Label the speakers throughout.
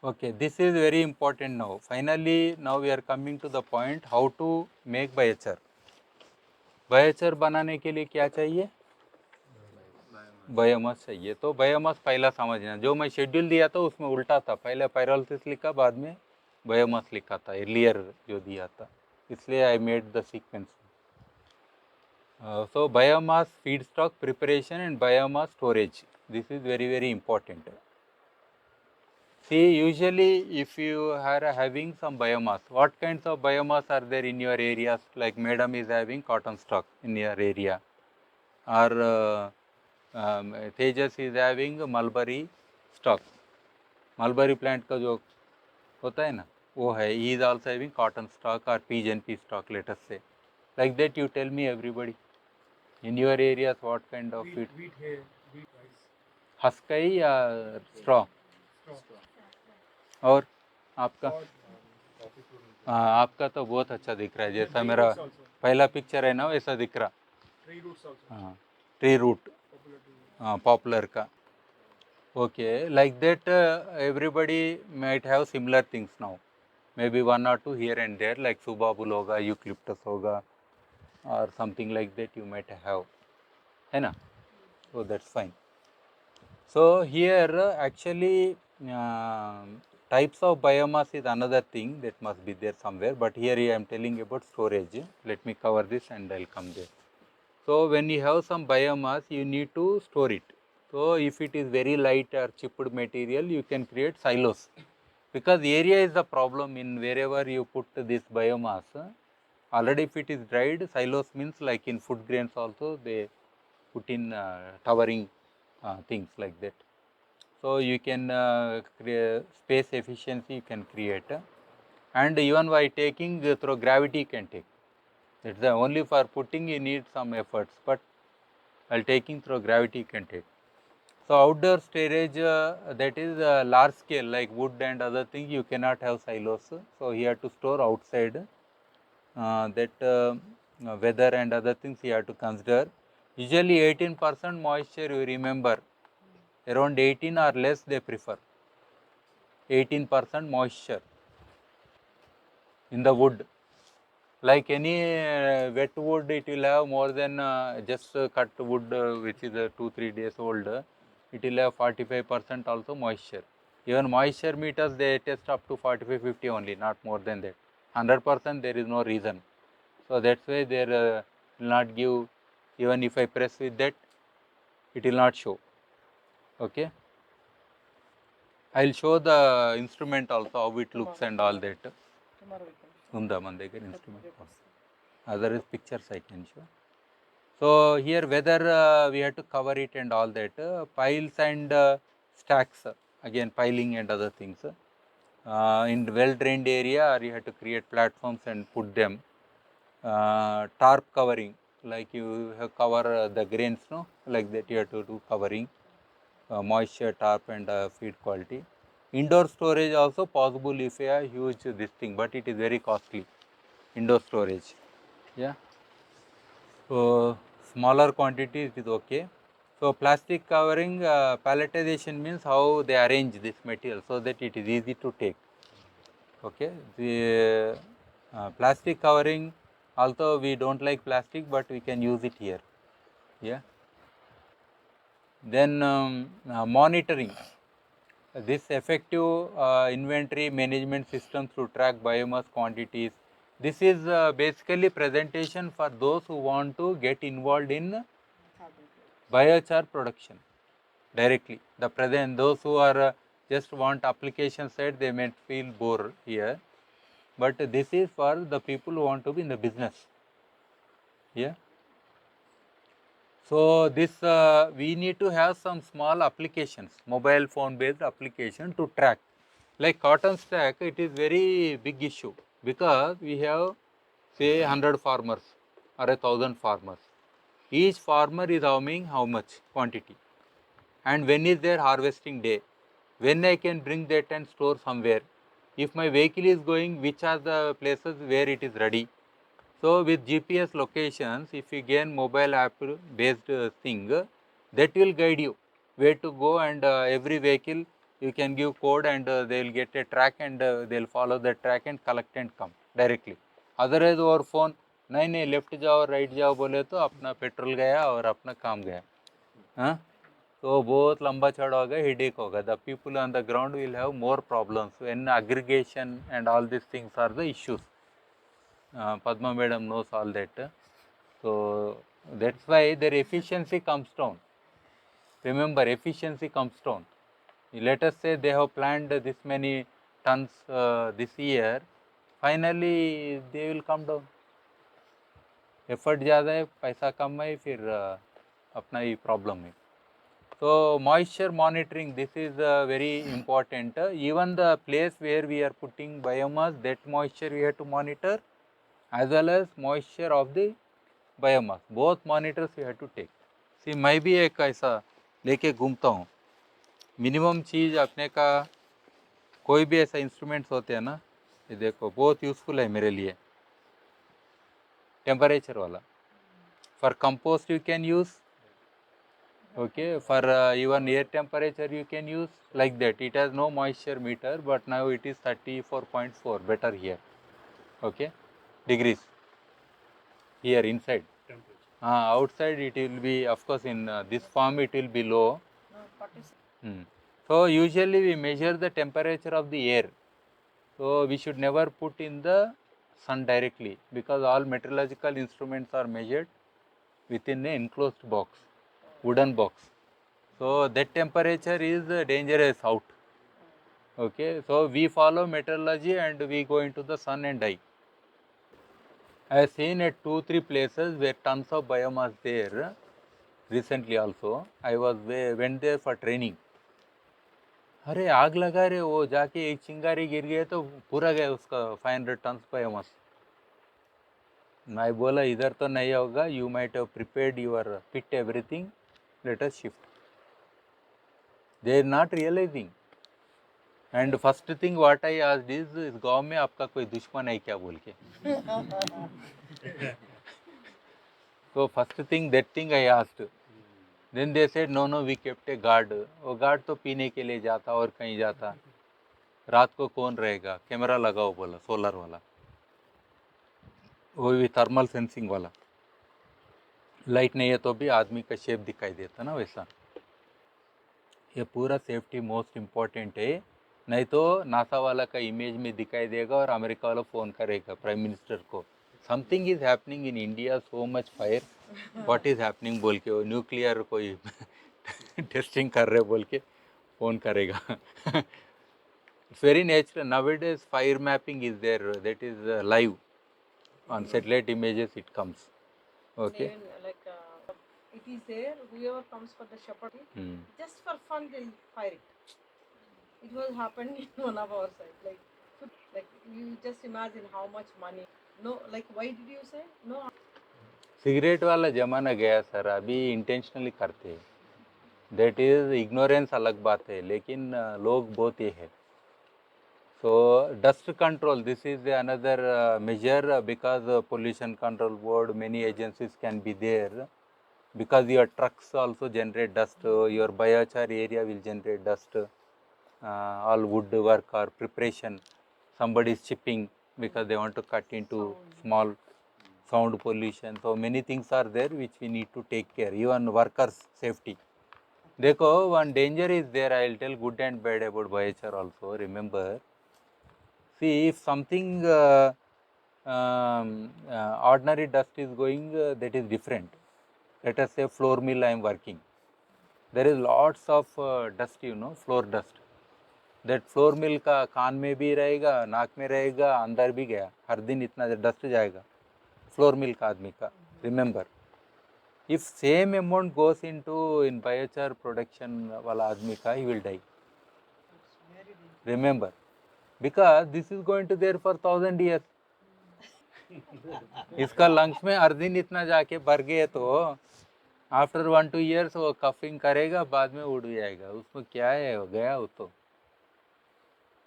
Speaker 1: Okay, this is very important now. Finally, now we are coming to the point how to make biochar. Biochar बनाने के लिए क्या चाहिए? Biomass चाहिए. तो बायोमास पहला समझना. जो मैं शेड्यूल दिया था उसमें उल्टा था. पहले पायरोलिसिस लिखा, बाद में बायोमास लिखा था, अर्लियर जो दिया था. इसलिए I made the sequence. So biomass feedstock preparation and biomass storage. This is very, very important. See, usually if you are having some biomass, what kinds of biomass are there in your areas? Like madam is having cotton stock in your area, or Tejas is having mulberry stock. Mulberry plant का जो होता है ना, वो है. He is also having cotton stock or pigeon pea stock, let us say. Like that, you tell me everybody. In your areas, what kind of feed?
Speaker 2: Wheat है, wheat rice.
Speaker 1: Husk है या straw? और आपका? हाँ, आपका तो बहुत अच्छा दिख रहा है. जैसा मेरा पहला पिक्चर है ना, वैसा दिख रहा.
Speaker 2: Tree roots also.
Speaker 1: हाँ, ट्री रूट. हाँ, पॉपुलर का. Okay, like that everybody might have similar things now. Maybe one or two here and there, like subabul hoga, eucalyptus hoga, or something like that you might have. है ना? So that's fine. So here actually types of biomass is another thing that must be there somewhere, but here I am telling about storage. Let me cover this and I'll come there. So when you have some biomass, you need to store it. So if it is very light or chipped material, you can create silos. Because area is the problem in wherever you put this biomass. Already if it is dried, silos means like in food grains also they put in towering things like that. So you can create space efficiency you can create, and even by taking through gravity you can take. That's the only for putting you need some efforts, but while taking through gravity you can take. So outdoor storage that is large scale like wood and other things you cannot have silos. So you have to store outside. That weather and other things you have to consider. Usually 18% moisture you remember, around 18 or less they prefer. 18% moisture in the wood. Like any wet wood, it will have more than just cut wood which is 2-3 days old. It will have 45% also moisture. Even moisture meters they test up to 45-50 only, not more than that. 100% there is no reason. So that's why they will not give. Even if I press with that, it will not show. Okay. I will show the instrument also how it looks and all that. Unda man దగ్గర instrument. Other is pictures I can show. So here whether we have to cover it and all that, piles and stacks, again piling and other things. In well drained area, or you have to create platforms and put them. Tarp covering, like you have cover the grains, no, like that you have to do covering, moisture, tarp and feed quality. Indoor storage also possible if you have huge this thing, but it is very costly. Indoor storage, yeah. So smaller quantities is okay. So plastic covering, palletization means how they arrange this material so that it is easy to take. Okay, the plastic covering, although we don't like plastic, but we can use it here. Yeah. Then monitoring. This effective inventory management system to track biomass quantities. This is basically presentation for those who want to get involved in biochar production directly. The present those who are just want application side, they may feel bored here, but this is for the people who want to be in the business. Yeah. So this we need to have some small applications, mobile phone based application to track. Like cotton stack, it is very big issue because we have say 100 farmers or 1,000 farmers. Each farmer is having how much quantity, and when is their harvesting day, when I can bring that and store somewhere. If my vehicle is going, which are the places where it is ready. So with GPS locations, if you gain mobile app based thing, that will guide you where to go, and every vehicle you can give code and they will get a track and they will follow the track and collect and come directly. Otherwise over phone नहीं नहीं left जाओ right जाओ बोले तो अपना petrol गया और अपना काम गया. हाँ, तो बहुत लंबा चढ़ा होगा, headache होगा. The people on the ground will have more problems when aggregation and all these things are the issues. Padma madam knows all that. So that's why their efficiency comes down. Remember, efficiency comes down. Let us say they have planned this many tons this year, finally they will come down. Effort ज़्यादा है, पैसा कम है, फिर अपना ही problem है. So moisture monitoring, this is very important. Even the place where we are putting biomass, that moisture we have to monitor, as well as moisture of the biomass. Both monitors we have to take. See, मैं भी एक ऐसा लेके घूमता हूँ. Minimum चीज़ अपने का कोई भी ऐसा इंस्ट्रूमेंट्स होते हैं ना, ये देखो बहुत यूज़फुल है मेरे लिए. टेम्परेचर वाला. For compost you can use. Okay, for even air temperature you can use like that. It has no moisture meter, but now it is 34.4, better here. Okay, degrees here inside. Outside it will be, of course, in this form it will be low. So usually we measure the temperature of the air. So we should never put in the sun directly, because all meteorological instruments are measured within an enclosed box, wooden box. So that temperature is dangerous out. Okay, so we follow meteorology and we go into the sun and die. I have seen at 2-3 places where tons of biomass there. Recently also, I went there for training. अरे आग लगा रहे, वो जाके एक चिंगारी गिर गया तो पूरा गया उसका 500 tons biomass. मैं बोला इधर तो नहीं होगा, you might have prepared your pit everything, let us shift. They are not realizing. And first thing what I asked is, इस गांव में आपका कोई दुश्मन है क्या बोल के. So first thing, that thing I asked. Then they said no, we kept a guard. वो guard तो पीने के लिए जाता और कहीं जाता. रात को कौन रहेगा, कैमरा लगाओ बोला, सोलर वाला, वो भी थर्मल सेंसिंग वाला. लाइट नहीं है तो भी आदमी का शेप दिखाई देता ना वैसा. ये पूरा सेफ्टी मोस्ट इम्पोर्टेंट है, नहीं तो नासा वाला का इमेज में दिखाई देगा और अमेरिका वाला फ़ोन करेगा प्राइम मिनिस्टर को, something is happening in India, so much fire, what is happening बोल के, वो न्यूक्लियर कोई टेस्टिंग कर रहे बोल के फ़ोन करेगा. It's very natural. Nowadays fire mapping is there, that is live on satellite images it comes. Okay.
Speaker 3: Even like it is there, whoever comes for the shepherd, just for fun they'll fire it. It was happened in one of our sites. Like you just imagine how much money. No, like why did you say no?
Speaker 1: Cigarette वाला जमाना गया sir, अभी intentionally करते हैं. That is ignorance अलग बात है, लेकिन लोग बहुत ये है. So dust control, this is another measure, because pollution control board, many agencies can be there, because your trucks also generate dust, your biochar area will generate dust, all wood work or preparation, somebody is chipping because they want to cut into small, sound pollution. So many things are there which we need to take care, even workers safety. देखो, one danger is there, I will tell good and bad about biochar also. Remember, see, if something ordinary dust is going, that is different. Let us say floor mill I am working. There is lots of dust, floor dust. That floor mill का कान में भी रहेगा, नाक में रहेगा, अंदर भी गया, हर दिन इतना डस्ट जाएगा फ्लोर मिल का आदमी का. Remember, if same amount goes into in biochar production वाला आदमी का, he will die. Remember, because this is going to there for 1000 years. इसका लंग्स में हर दिन इतना जाके भर गए तो आफ्टर 1-2 years वो कफिंग करेगा, बाद में उड़ जाएगा. उसमें क्या है, हो गया वो तो.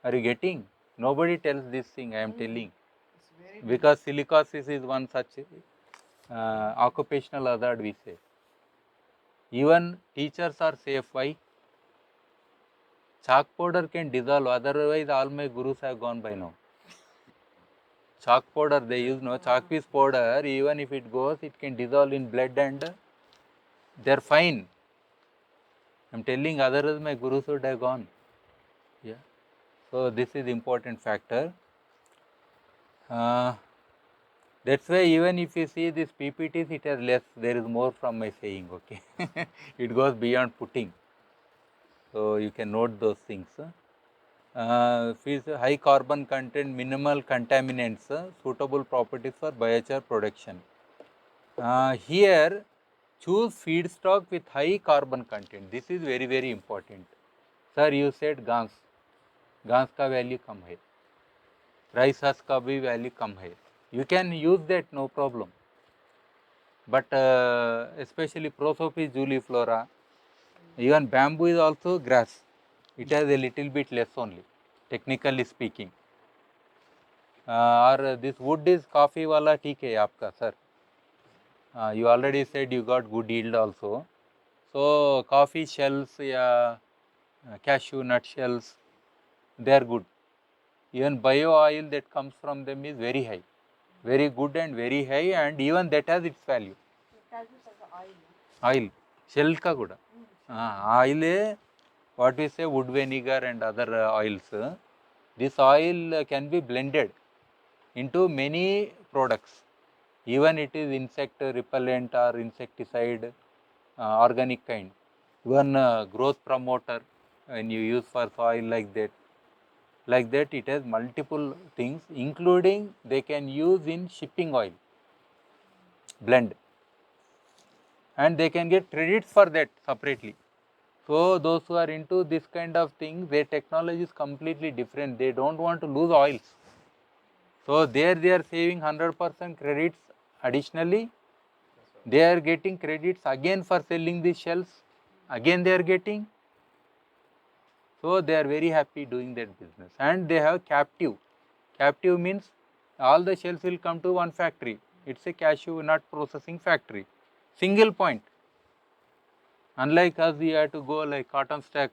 Speaker 1: Are you getting? Nobody tells this thing, I am telling. Because silicosis is one such occupational hazard we say. Even teachers are safe. Why? Chalk powder can dissolve, otherwise all my gurus have gone by now. Chalk powder they use, no, chalk piece powder, even if it goes, it can dissolve in blood and they are fine. I am telling, otherwise my gurus would have gone. Yeah. So this is important factor. That's why even if you see this PPTs, it has less, there is more from my saying, okay. It goes beyond putting. So you can note those things. High carbon content, minimal contaminants, suitable properties for biochar production. Here, choose feedstock with high carbon content. This is very, very important. Sir, you said घास का value कम है, rice husk का भी value कम है. You can use that, no problem. But especially Prosopis juliflora, even bamboo is also grass. It has a little bit less only, technically speaking. Or this wood is coffee वाला ठीक है आपका sir. You already said you got good yield also. So coffee shells, yeah, cashew nut shells, they are good. Even bio oil that comes from them is very high, very good and very high, and even that has its value. Oil, shell ka kuda. Oil, what we say wood vinegar and other oils. This oil can be blended into many products. Even it is insect repellent or insecticide, organic kind. Even growth promoter when you use for soil like that. Like that it has multiple things, including they can use in shipping oil, blend, and they can get credits for that separately. So those who are into this kind of thing, their technology is completely different. They don't want to lose oils. So there they are saving 100% credits additionally. They are getting credits again for selling these shells. Again they are getting. So they are very happy doing that business, and they have captive. Captive means all the shells will come to one factory. It's a cashew nut processing factory. Single point. Unlike us, we have to go like cotton stack.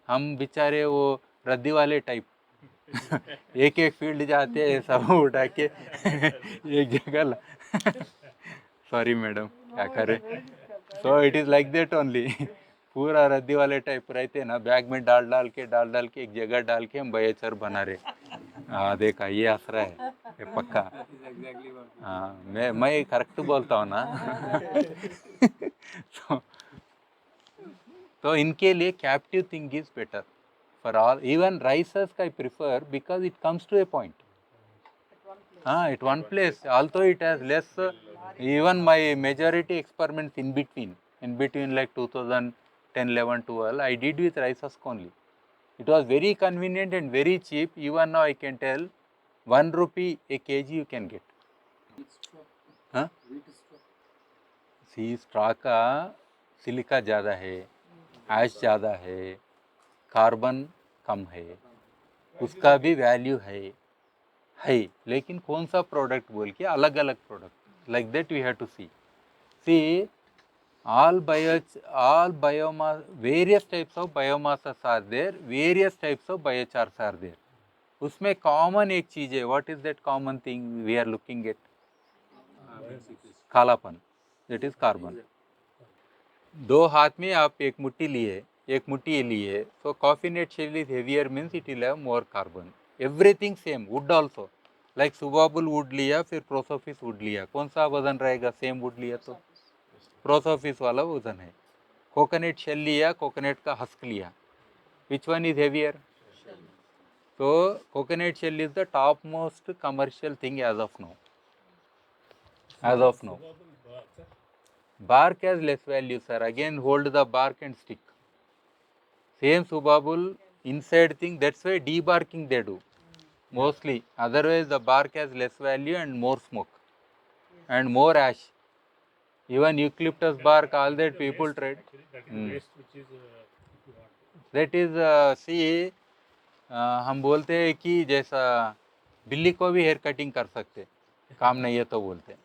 Speaker 1: हम बेचारे वो रद्दी वाले type एक एक field जाते हैं सब उठा के एक जगह सॉरी मैडम क्या करे so it is like that only पूरा रद्दी वाले टाइप रहते ना बैग में डाल डाल के एक जगह डाल के हम बयोचर बना रहे हाँ देखा ये आसरा है ये पक्का हाँ मैं करेक्ट बोलता हूँ ना तो इनके लिए captive thing is better for all. Even rices I prefer because it comes to a point. At one place. Although it has less, even my majority experiments in between like 2010, 11, 12, I did with rices only. It was very convenient and very cheap. Even now I can tell, 1 rupee a kg you can get. हाँ? सी straw का silica ज़्यादा है, ऐश ज़्यादा है, carbon कम है, उसका भी value है लेकिन कौन सा प्रोडक्ट बोल के अलग अलग product like that we have to see all biomass, various types of biomasses are there, various types of biochars are there. उसमें कॉमन एक चीज है, what is that common thing we are looking at? कालापन, that is carbon. दो हाथ में आप एक मुट्ठी लिए, एक मुट्ठी लिए, so coffeenate shell is heavier means it will have more carbon. Everything same, wood also. Like subabul wood लिया, फिर प्रोसोफिस wood लिया, कौन सा वजन रहेगा? सेम वुड लिया तो प्रोसोफिस वाला वजन है. कोकोनट शेल लिया, कोकोनट का हस्क लिया, which one is heavier? So coconut shell is the topmost commercial thing as of now. As of now. Bark has less value, sir. Again, hold the bark and stick. Same subabul inside thing. That's why debarking they do mostly. Otherwise, the bark has less value and more smoke and more ash. Even eucalyptus bark, all that people tried. That is see. हम बोलते हैं कि जैसा बिल्ली को भी hair cutting कर सकते, काम नहीं है तो बोलते.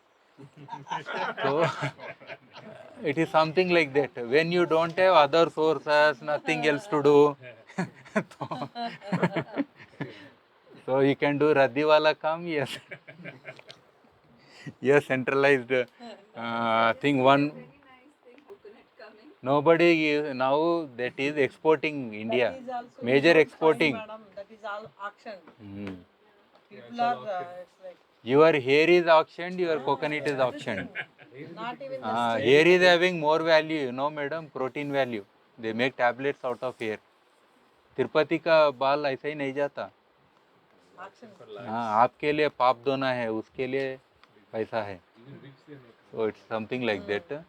Speaker 1: So it is something like that. When you don't have other sources, nothing else to do, So you can do Raddi wala kam, yes. Yes, centralized thing. One nobody is now that is exporting India.
Speaker 3: That is also
Speaker 1: Major
Speaker 3: you don't
Speaker 1: exporting.
Speaker 3: find, madam. That is all auction.
Speaker 1: Hmm.
Speaker 3: People are it's like
Speaker 1: Your hair is auctioned, your coconut is auctioned.
Speaker 3: everything. Not even the state.
Speaker 1: Hair is having more value, you know, madam, protein value. They make tablets out of hair. Tirupati का बाल ऐसा ही नहीं जाता.
Speaker 3: Auction.
Speaker 1: हाँ, आपके लिए पाप धोना है, उसके लिए पैसा है. So it's something like that.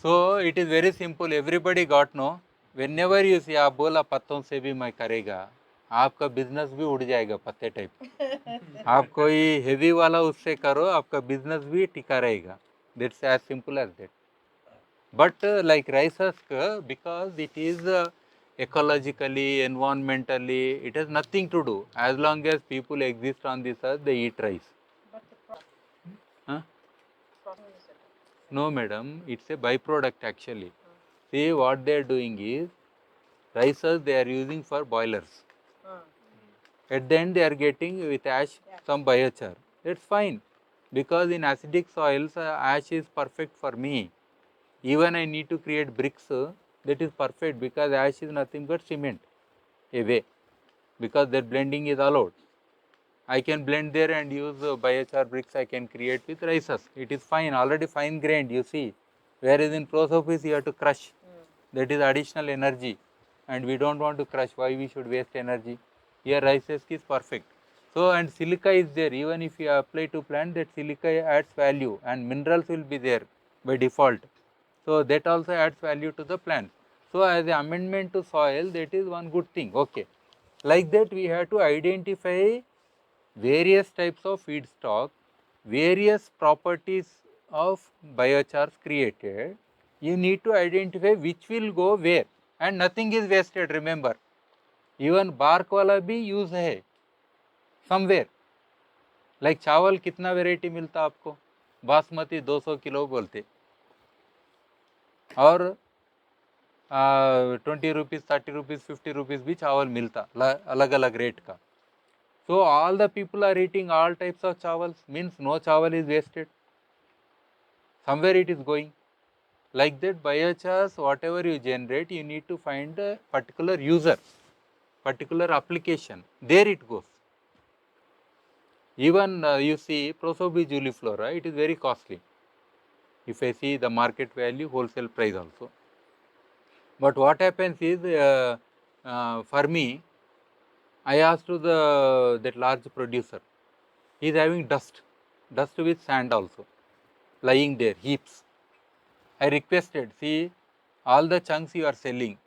Speaker 1: So it is very simple. Everybody got no. Whenever you see आप बोला पत्तों से भी मैं करेगा, आपका बिजनेस भी उड़ जाएगा पत्ते टाइप. आप कोई हेवी वाला उससे करो, आपका बिजनेस भी टिका रहेगा. That's as simple as that. But like rice husk, because it is ecologically, environmentally, it has nothing to do. As long as people exist on this earth, they eat rice.
Speaker 3: But the
Speaker 1: Huh?
Speaker 3: process is set.
Speaker 1: No, madam, it's a byproduct actually. See, what they are doing is, rice husk they are using for boilers. At the end, they are getting with ash some biochar. That's fine, because in acidic soils, ash is perfect for me. Even I need to create bricks, that is perfect, because ash is nothing but cement, a way, because their blending is allowed. I can blend there and use biochar bricks I can create with rice husk. It is fine, already fine grained, you see. Whereas in prosopis, you have to crush. That is additional energy, and we don't want to crush. Why we should waste energy? Here rice husk is perfect. So, and silica is there. Even if you apply to plant, that silica adds value, and minerals will be there by default. So that also adds value to the plant. So as an amendment to soil, that is one good thing. Okay. Like that, we have to identify various types of feedstock, various properties of biochars created. You need to identify which will go where, and nothing is wasted. Remember, even bark wala bhi use hai somewhere. Like चावल कितना variety मिलता आपको? Basmati 200 kilo बोलते, और 20 rupees, 30 rupees, 50 rupees भी चावल मिलता, अलग अलग रेट का. So all the people are eating all types of chawals, means no chawal is wasted. Somewhere it is going. Like that, biochars, whatever you generate, you need to find a particular user, particular application. There it goes. Even you see Prosobi juliflora, it is very costly. If I see the market value, wholesale price also. But what happens is, for me, I asked to that large producer, he is having dust with sand also, lying there, heaps. I requested, see, all the chunks you are selling,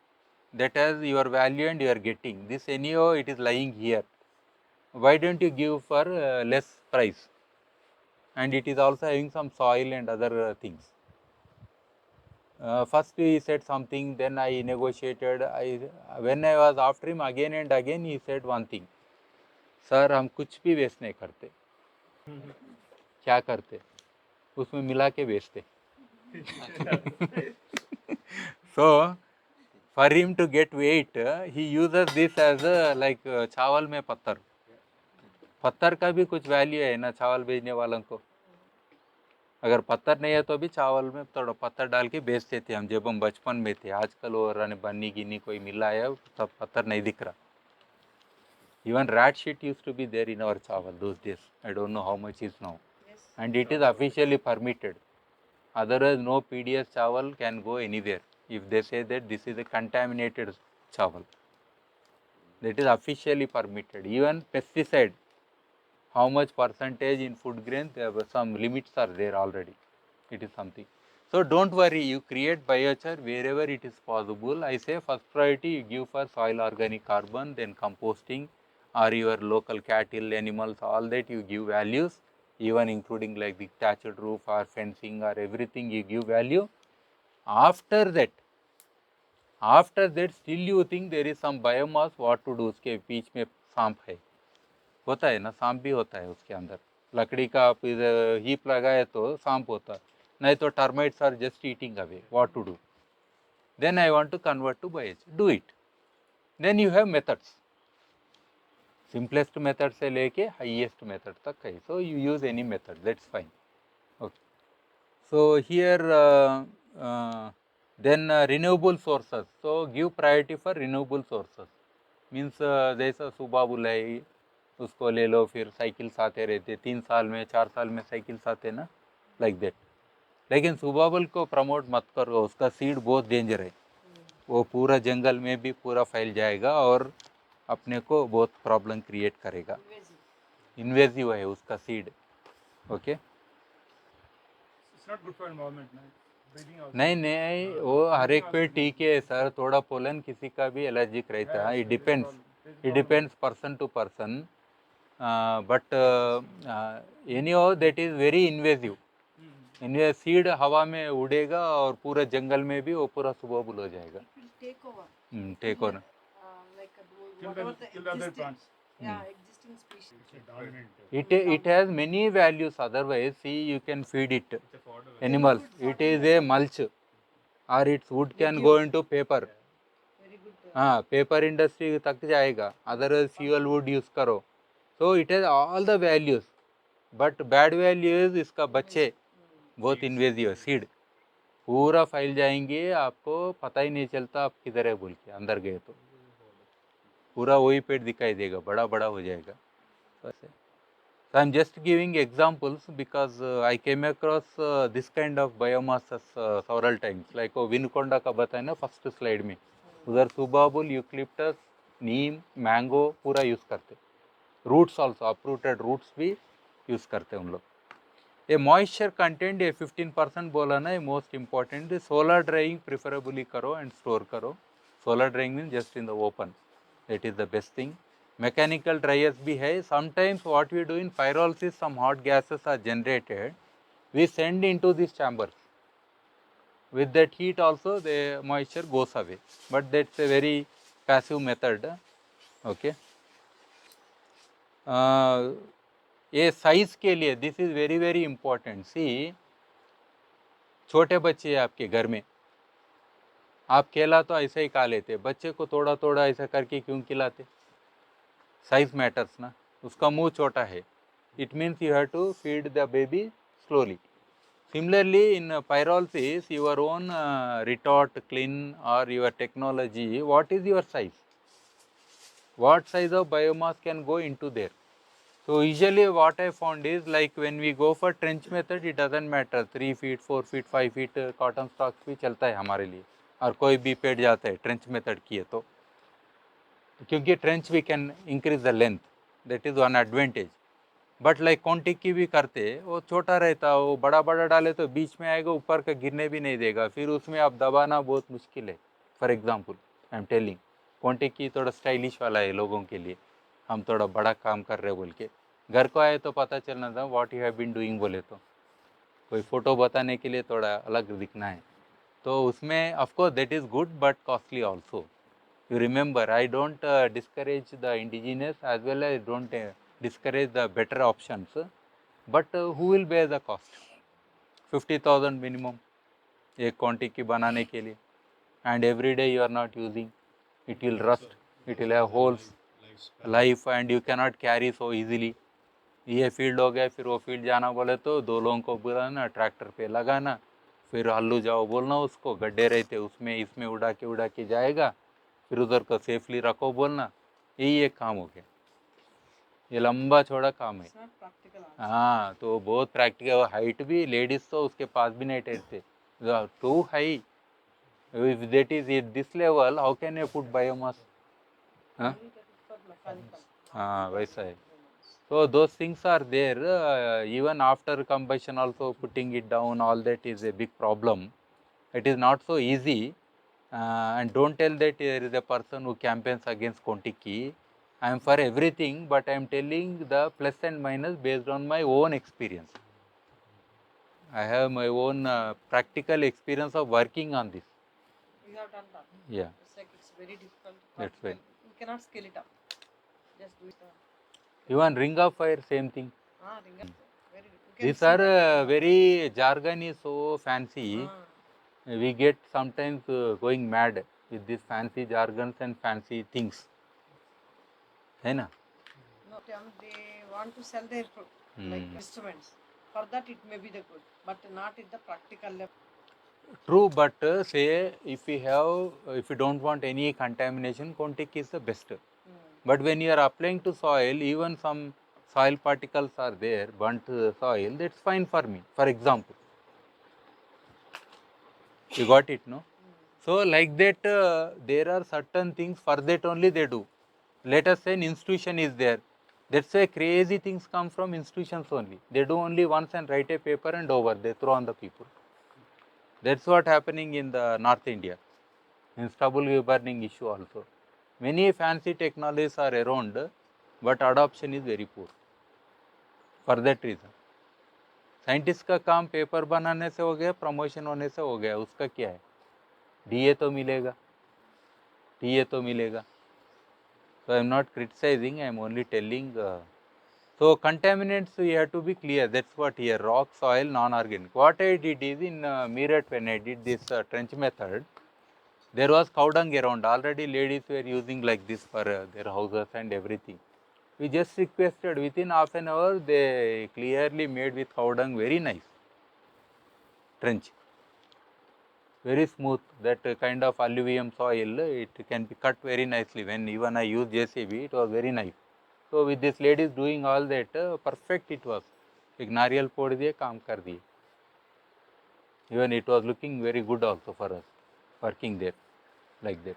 Speaker 1: that has your value and you are getting. This anyhow, it is lying here. Why don't you give for less price? And it is also having some soil and other things. First he said something, then I negotiated. When I was after him again and again, he said one thing, sir हम कुछ भी waste नहीं करते. क्या करते? उसमें मिला के बेचते. So for him to get weight, he uses this as a like चावल में पत्थर. पत्थर का भी कुछ वैल्यू है ना चावल बेचने वालों को. अगर पत्थर नहीं है तो भी चावल में थोड़ा पत्थर डाल के बेचते थे हम जब हम बचपन में थे. आजकल वो बन्नी गिन्नी कोई मिला है, तब पत्थर नहीं दिख रहा. Even rat shit used to be there in our chawal those days. I don't know how much is now.
Speaker 3: Yes.
Speaker 1: And it is officially permitted. Otherwise, no PDS chawal can go anywhere. If they say that this is a contaminated chawal, that is officially permitted. Even pesticide, how much percentage in food grain, there were some limits are there already. It is something. So don't worry, you create biochar wherever it is possible. I say first priority you give for soil organic carbon, then composting, or your local cattle, animals, all that you give values, even including like the thatched roof or fencing or everything you give value. After that still you think there is some biomass, what to do? उसके बीच में सांप है, होता है ना, सांप भी होता है उसके अंदर. लकड़ी का आप हीप लगाए तो सांप होता, नहीं तो termites are just eating away. What to do? Then I want to convert to biochar. Do it. Then you have methods. Simplest method से लेके highest method तक है. So you use any method, that's fine. Okay. So here then renewable sources. So give priority for renewable sources. Means जैसा सुबाबुल है, उसको ले लो, फिर cycles आते रहते, 3 साल में 4 साल में साइकिल्स आते ना, लाइक दैट. लेकिन सुबाबुल को प्रमोट मत करो, उसका सीड बहुत डेंजर है. वो पूरा जंगल में भी पूरा फैल जाएगा और अपने को बहुत प्रॉब्लम क्रिएट करेगा. इन्वेजिव है उसका seed. Okay.
Speaker 2: It's not good for environment, man. Breathing out.
Speaker 1: नहीं नहीं, वो हर एक पे ठीक है सर, थोड़ा पोलन किसी का भी एलर्जिक रहता है. It depends person to person. But anyhow that is very invasive. Invasive seed हवा में उड़ेगा और पूरे जंगल में भी वो पूरा सुबह हो जाएगा. Take over.
Speaker 2: Kill the other plants.
Speaker 3: Existing species.
Speaker 2: It's a dominant.
Speaker 1: It has many values. Otherwise, see, you can feed it animals. It is a mulch, or its wood can go into paper.
Speaker 3: Very good.
Speaker 1: हाँ, paper industry तक जाएगा. Otherwise fuel wood use करो. So it has all the values. But bad values इसका बच्चे बहुत invasive है. Seed पूरा फैल जाएंगे, आपको पता ही नहीं चलता आप किधर है बोल के. अंदर गए तो पूरा वही पेड़ दिखाई देगा, बड़ा बड़ा हो जाएगा. So I am just giving examples because I came across this kind of biomass several times. Like विनकोंडा का बताया ना फर्स्ट स्लाइड में, उधर सुबाबुल, यूक्लिप्टस, नीम, मैंगो पूरा यूज़ करते. रूट्स ऑल्सो, अपरूटेड रूट्स भी यूज़ करते उन लोग. ये मॉइस्चर कंटेंट ये 15% बोला ना, ये most important. Solar drawing preferably करो एंड स्टोर करो. Solar drawing mean just in the open, that is the best thing. Mechanical dryers भी है. Sometimes what we do in pyrolysis, some hot gases are generated, we send into these chambers. With that heat also the moisture goes away, but that's a very passive method. Okay. ये size के लिए this is very very important. See, छोटे बच्चे आपके घर में, आप केला तो ऐसे ही खा लेते, बच्चे को थोड़ा थोड़ा ऐसा करके क्यों खिलाते? साइज मैटर्स ना. उसका मुंह छोटा है, it means you have to feed the baby slowly. Similarly, in pyrolysis, your own retort, clean or your technology, what is your size? What size of biomass can go into there? So usually what I found is, like when we go for trench method, it doesn't matter 3 feet, 4 feet, 5 feet cotton stalks भी चलता है हमारे लिए, और कोई भी पेड़ जाता है ट्रेंच मेथड किए तो, क्योंकि trench we can increase the length, that is one advantage. But like कॉन्टिक भी करते, वो छोटा रहता, वो बड़ा बड़ा डाले तो बीच में आएगा, ऊपर का गिरने भी नहीं देगा, फिर उसमें आप दबाना बहुत मुश्किल है. For example I am telling, कॉन्टिक थोड़ा स्टाइलिश वाला है लोगों के लिए, हम थोड़ा बड़ा काम कर रहे बोल के. घर को आए तो पता चलना था what you have been doing बोले तो, कोई फ़ोटो बताने के लिए थोड़ा अलग दिखना है. तो उसमें of course that is good but costly also. You remember, I don't discourage the indigenous as well as don't discourage the better options, but who will bear the cost? 50,000 minimum एक quantity बनाने के लिए, and every day you are not using, it will rust, it will have holes, life, and you cannot carry so easily. ये field हो गया, फिर वो field जाना बोले तो 2 लोगों को बुलाना, ट्रैक्टर पे लगाना, फिर हल्लू जाओ बोलना उसको, गड्ढे रहते उसमें, इसमें उड़ा के जाएगा, फिर उधर को सेफली रखो बोलना. यही एक काम हो गया, ये लंबा चौड़ा काम है. हाँ, तो बहुत प्रैक्टिकल. हाइट भी लेडीज तो उसके पास भी नहीं ठहरते, too high. If that is at this level, how can you put biomass? हाँ, वैसा है. So those things are there. Even after combustion also putting it down, all that is a big problem. It is not so easy. And don't tell that there is a person who campaigns against Kontiki. I am for everything, but I am telling the plus and minus based on my own experience. I have my own practical experience of working on this.
Speaker 3: You have done that.
Speaker 1: Yeah.
Speaker 3: It's like it's very difficult.
Speaker 1: That's right.
Speaker 3: You cannot scale it up. Just do it.
Speaker 1: Even ring of fire, same thing.
Speaker 3: Ring of very. You can
Speaker 1: These
Speaker 3: see
Speaker 1: are
Speaker 3: that.
Speaker 1: very jargon is so fancy. We get sometimes going mad with these fancy jargons and fancy things. है ना?
Speaker 3: No, they want to sell their like instruments. For that it may be the good, but not in the practical level.
Speaker 1: True, but say if you don't want any contamination, Contic is the best. But when you are applying to soil, even some soil particles are there, burnt soil, that's fine for me. For example, you got it, no? So like that, there are certain things for that only they do. Let us say an institution is there. That's why crazy things come from institutions only. They do only once and write a paper and over, they throw on the people. That's what happening in the North India, in stubble burning issue also. Many fancy technologies are around, but adoption is very poor. For that reason, scientist का काम paper बनाने से हो गया, promotion होने से हो गया, उसका क्या है? डीए तो मिलेगा, टीए तो मिलेगा. So I am not criticizing, I am only telling. So contaminants you have to be clear. That's what here, rock, soil, non-organic. What I did is in Meerut, when I did this trench method, there was cow dung around. Already ladies were using like this for their houses and everything. We just requested, within half an hour they clearly made with cow dung very nice trench. Very smooth, that kind of alluvium soil, it can be cut very nicely. When even I used JCB, it was very nice. So with this ladies doing all that, perfect it was. एक नारियल फोड़ दिए, काम कर दिए. Even it was looking very good also for us, working there, like that.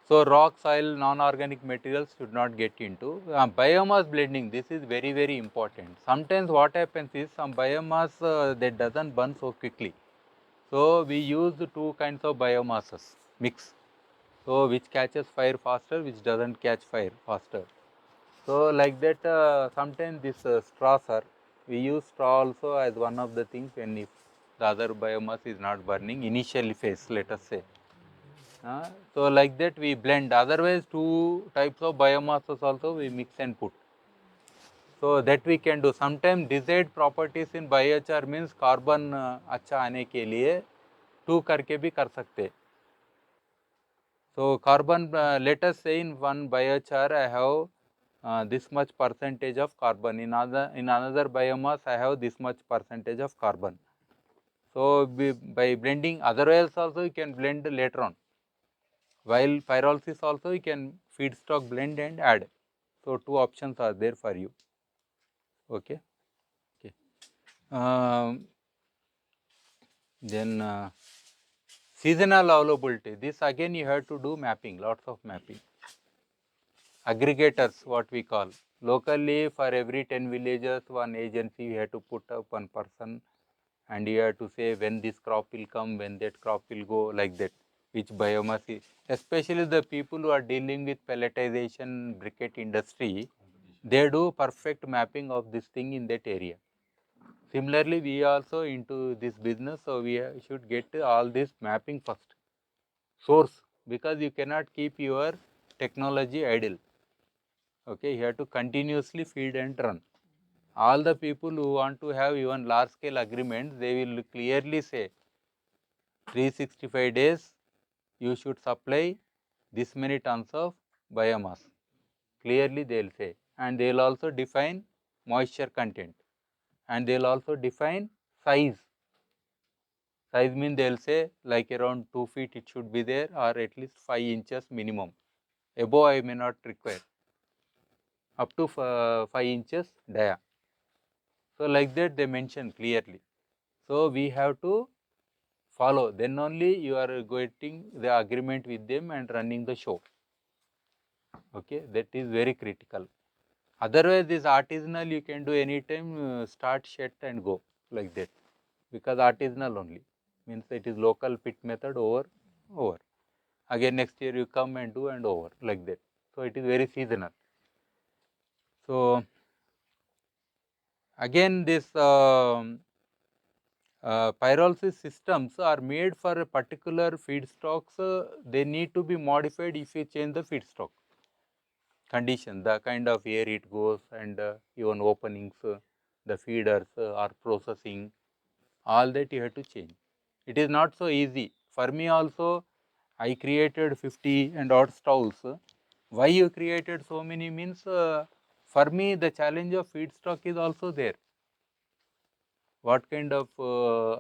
Speaker 1: So rock, soil, non-organic materials should not get into. Biomass blending, this is very, very important. Sometimes what happens is, some biomass that doesn't burn so quickly. So we use two kinds of biomasses mix. So which catches fire faster, which doesn't catch fire faster. So like that, sometimes this straws are, we use straw also as one of the things when if the other biomass is not burning, initial phase, let us say. So like that we blend. Otherwise, two types of biomasses also we mix and put. So that we can do. Sometimes desired properties in biochar means carbon अच्छा आने के लिए 2 करके भी कर सकते. So carbon, let us say in one biochar I have this much percentage of carbon. In another biomass I have this much percentage of carbon. So by blending, otherwise also you can blend later on. While pyrolysis also you can feedstock blend and add. So two options are there for you. Okay. Okay. Then seasonal availability. This again you have to do mapping, lots of mapping. Aggregators, what we call. Locally, for every 10 villages, one agency you have to put up one person, and you have to say when this crop will come, when that crop will go, like that, which biomass is. Especially the people who are dealing with pelletization briquette industry, they do perfect mapping of this thing in that area. Similarly, we also into this business, so we should get all this mapping first. Source, because you cannot keep your technology idle. Okay, you have to continuously feed and run. All the people who want to have even large scale agreements, they will clearly say 365 days you should supply this many tons of biomass. Clearly they will say, and they will also define moisture content, and they will also define size. Size means they will say like around 2 feet it should be there, or at least 5 inches minimum. Above I may not require. Up to 5 inches dia. So like that they mention clearly. So we have to follow, then only you are getting the agreement with them and running the show. Okay, that is very critical. Otherwise, this artisanal you can do anytime, start, shed and go, like that, because artisanal only means it is local pit method, over. Again next year you come and do and over, like that. So it is very seasonal. So again this pyrolysis systems are made for a particular feedstocks. They need to be modified if you change the feedstock condition, the kind of air it goes, and even openings, the feeders or processing, all that you have to change. It is not so easy. For me also, I created 50 and odd stalls. Why you created so many means, for me the challenge of feedstock is also there. What kind of,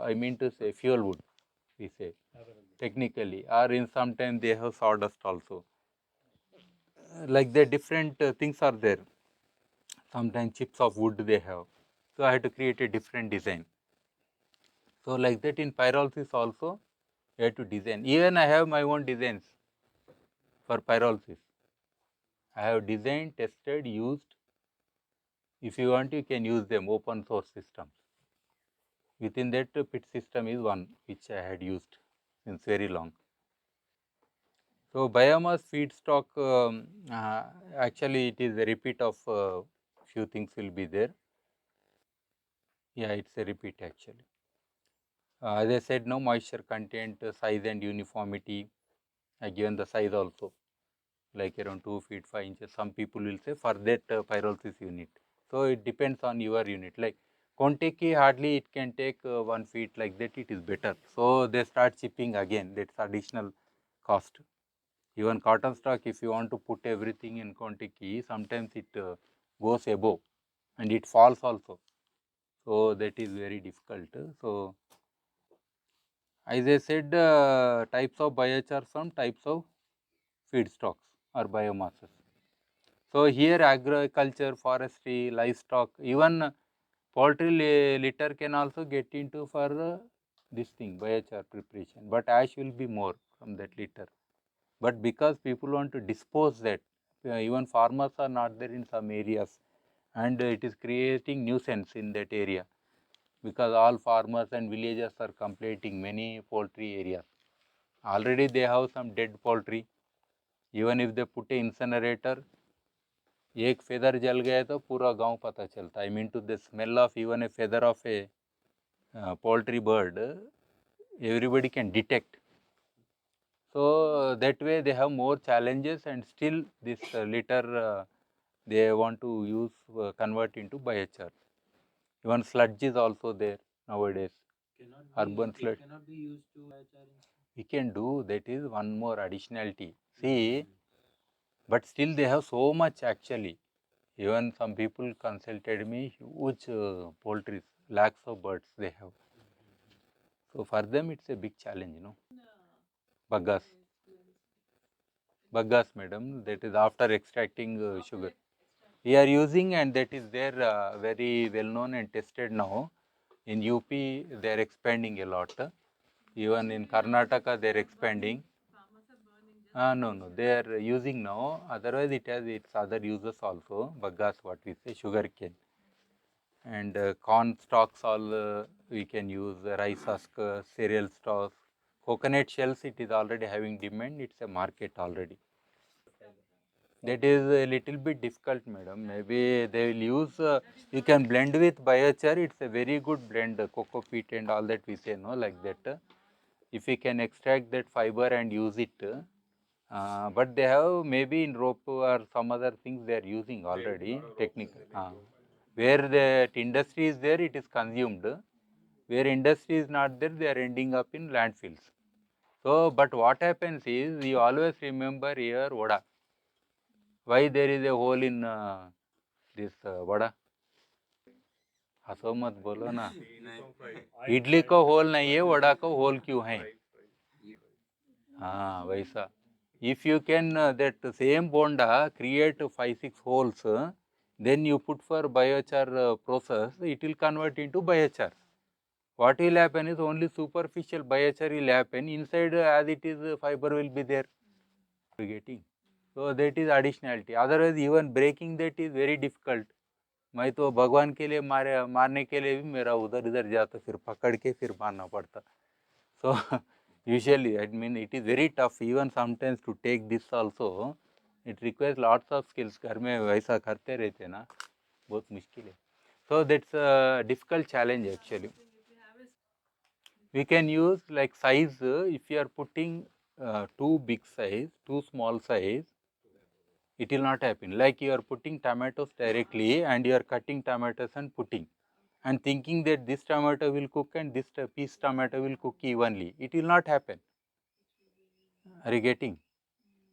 Speaker 1: I mean to say, fuel wood, we say, technically, or in some time they have sawdust also. Like the different things are there. Sometimes chips of wood they have. So I had to create a different design. So like that in pyrolysis also, you have to design. Even I have my own designs for pyrolysis. I have designed, tested, used. If you want, you can use them, open source systems. Within that, pit system is one which I had used since very long. So biomass feedstock, actually it is a repeat of few things will be there. Yeah, it's a repeat actually. As I said, no moisture content, size and uniformity. I given the size also, like around 2 feet 5 inches. Some people will say for that pyrolysis unit. So it depends on your unit. Like Contiki, hardly it can take 1 feet, like that it is better. So they start chipping again. That's additional cost. Even cotton stock, if you want to put everything in Contiki, sometimes it goes above and it falls also. So that is very difficult. So as I said, types of biochar, some types of feedstocks or biomasses. So here agriculture, forestry, livestock, even poultry litter can also get into for this thing, biochar preparation. But ash will be more from that litter. But because people want to dispose that, even farmers are not there in some areas, and it is creating nuisance in that area, because all farmers and villagers are completing many poultry areas. Already they have some dead poultry. Even if they put a incinerator, एक feather जल गया तो पूरा गांव पता चलता. I mean to the smell of even a feather of a poultry bird, everybody can detect. So that way they have more challenges, and still this litter they want to use, convert into biochar. Even sludge is also there nowadays. Urban sludge
Speaker 4: cannot be used to biochar.
Speaker 1: We can do, that is one more additionality. See, but still they have so much actually. Even some people consulted me, huge poultry, lakhs of birds they have. So for them it's a big challenge, you know. Baggas. Baggas, madam, that is after extracting sugar. We are using, and that is there very well known and tested now. In UP they are expanding a lot. Even in Karnataka they are expanding. No, they are using now. Otherwise it has its other uses also. Baggas, what we say, sugar cane. And corn stalks all we can use, rice husk, cereal stalks, coconut shells, it is already having demand, it's a market already. That is a little bit difficult, madam. Maybe they will use, you can blend with biochar, it's a very good blend, cocoa peat and all that we say, no, like that. If we can extract that fiber and use it, but they have maybe in rope or some other things they are using already, technical. Where the industry is there, it is consumed. Where industry is not there, they are ending up in landfills. So, but what happens is, you always remember here vada. Why there is a hole in this vada? हंसो मत बोलो ना. इडली को whole नहीं है, वड़ा को whole क्यों है? हाँ, वैसा. If you can that same bonda create 5-6 holes, then you put for biochar process, it will convert into biochar. What will happen is only superficial biochar will happen. Inside, as it is, fiber will be there. Getting. So that is additionality. Otherwise, even breaking that is very difficult. मैं तो भगवान के लिए मारने के लिए भी मेरा उधर इधर जाता, फिर पकड़ के फिर मारना पड़ता. So usually, I mean, it is very tough. Even sometimes to take this also, it requires lots of skills. घर में वैसा करते रहते ना, बहुत मुश्किल है. So that's a difficult challenge actually. We can use like size, if you are putting too big size, too small size, it will not happen. Like you are putting tomatoes directly and you are cutting tomatoes and putting, and thinking that this tomato will cook and this piece tomato will cook evenly. It will not happen. Are you getting?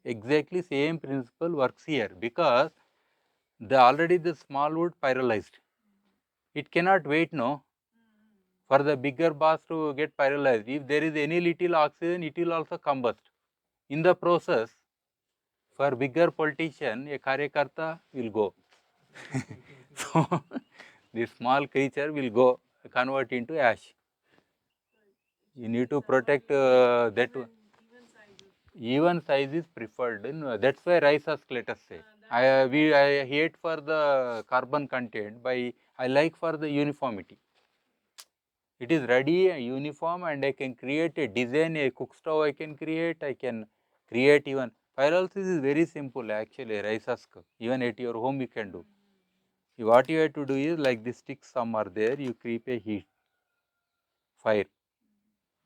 Speaker 1: Exactly same principle works here, because already the small wood pyrolyzed. It cannot wait, no, for the bigger bass to get pyrolyzed. If there is any little oxygen, it will also combust. In the process, for bigger politician, a karyakarta will go. So, this small creature will go, convert into ash. You need to protect that one. Even size is preferred. That's why rice husk, let us say. I hate for the carbon content, I like for the uniformity. It is ready, uniform, and I can create a design, a cook stove I can create, I can create even. Pyrolysis is very simple actually, rice husk. Even at your home you can do. What you have to do is, like the sticks some are there, you keep a heat, fire.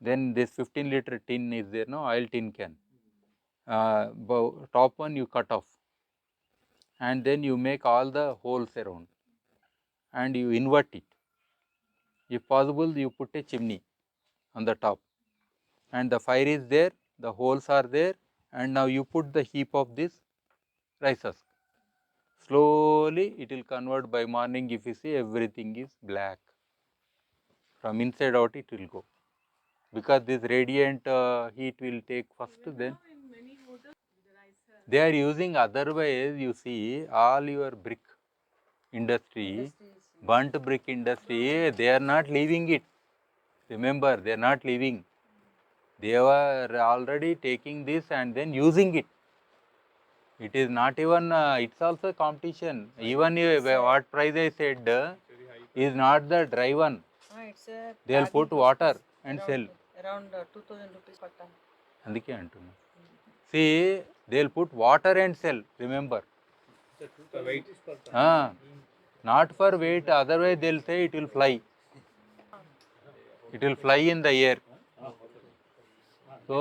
Speaker 1: Then this 15-liter tin is there, no, oil tin can. Top one you cut off, and then you make all the holes around, and you invert it. If possible, you put a chimney on the top, and the fire is there, the holes are there, and now you put the heap of this rice husk. Slowly it will convert. By morning, if you see, everything is black. From inside out it will go, because this radiant heat will take first, then they are using. Otherwise, you see, all your brick industry, burnt brick industry, they are not leaving it. Remember, they are not leaving. They were already taking this and then using it. It is not even, it's also a competition. Even what price I said is not the dry one. They will put water and sell.
Speaker 3: Around 2000 rupees per ton.
Speaker 1: అందుకే అంటున్నా. See, they will put water and sell, remember. Not for weight, otherwise they will say it will fly. It will fly in the air. So,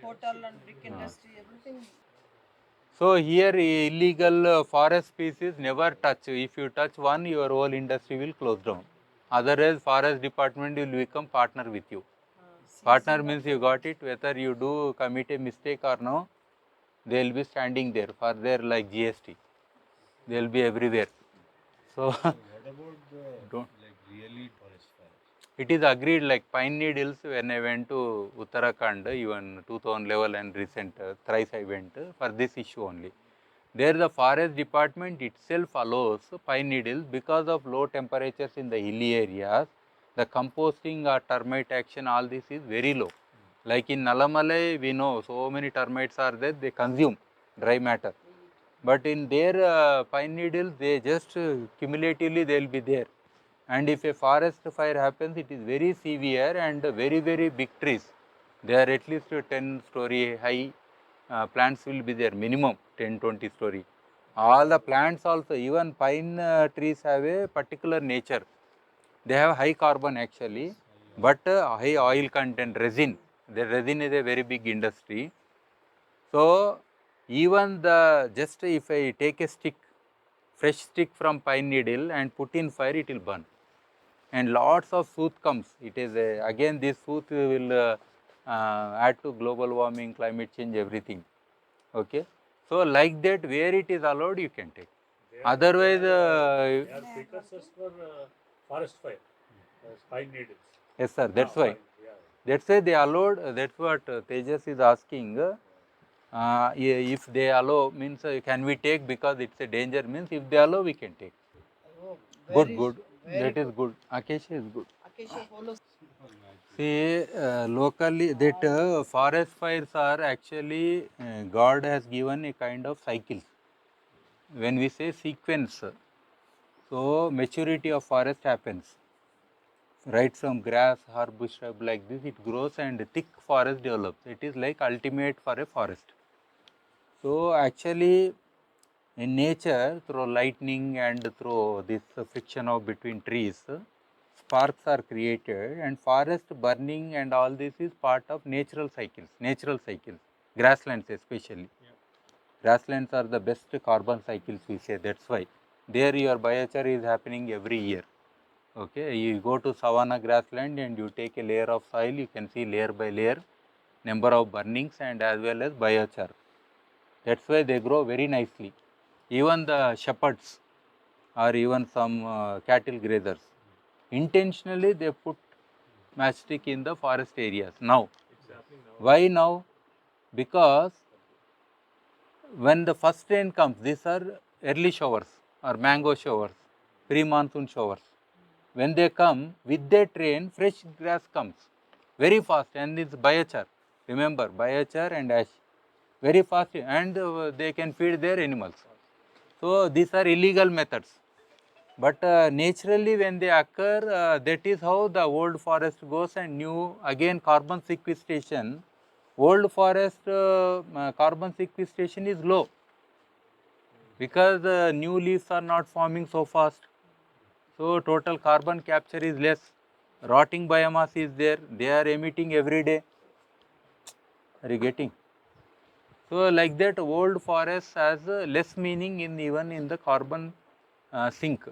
Speaker 3: Hotel and brick industry, everything.
Speaker 1: so here illegal forest species never touch. If you touch one, your whole industry will close down. Otherwise, forest department will become partner with you. Partner means you got it, whether you do commit a mistake or no, they will be standing there for their, like GST. They will be everywhere. So,
Speaker 4: What about the
Speaker 1: don't.
Speaker 4: really forest fires?
Speaker 1: It is agreed, like pine needles. When I went to Uttarakhand, even 2011 and recent, thrice I went for this issue only. There the forest department itself allows pine needles because of low temperatures in the hilly areas. The composting or termite action, all this is very low. Like in Nalamalai, we know so many termites are there, they consume dry matter. But in their pine needles, they just cumulatively they will be there. And if a forest fire happens, it is very severe and very, very big trees. They are at least 10-story high. Plants will be there, minimum 10-20 story. All the plants also, even pine trees have a particular nature. They have high carbon actually, but high oil content, resin. The resin is a very big industry. So, even just if I take a stick, fresh stick from pine needle and put in fire, it will burn. And lots of soot comes. It is again, this soot will add to global warming, climate change, everything. Okay. So, like that, where it is allowed, you can take. Otherwise,
Speaker 2: They are precursors for forest fire, pine needles.
Speaker 1: yes sir, that's why. That's why they allowed, that's what Tejas is asking. If they allow, means can we take, because it's a danger, means if they allow, we can take.
Speaker 3: Oh,
Speaker 1: Good, good. That is good. Acacia is good.
Speaker 3: Acacia follows.
Speaker 1: See, locally, that forest fires are actually, God has given a kind of cycles. When we say sequence, so maturity of forest happens. Right from grass, herb, shrub like this, it grows and thick forest develops. It is like ultimate for a forest. So, actually, in nature, through lightning and through this friction of between trees, sparks are created, and forest burning and all this is part of natural cycles, grasslands especially.
Speaker 2: Yeah.
Speaker 1: Grasslands are the best carbon cycles, we say, that's why. There your biochar is happening every year. Okay, you go to savanna grassland and you take a layer of soil, you can see layer by layer, number of burnings and as well as biochar. That's why they grow very nicely. Even the shepherds or even some cattle grazers, intentionally they put matchstick in the forest areas. Now, why now? Because when the first rain comes, these are early showers or mango showers, pre-monsoon showers. When they come, with that rain, fresh grass comes very fast, and it's biochar. Remember, biochar and ash, very fast, and they can feed their animals. So these are illegal methods. But naturally, when they occur, that is how the old forest goes, and new again carbon sequestration. Old forest carbon sequestration is low because new leaves are not forming so fast. So total carbon capture is less. Rotting biomass is there. They are emitting every day. Are you getting? So like that, old forest has less meaning in even in the carbon sink.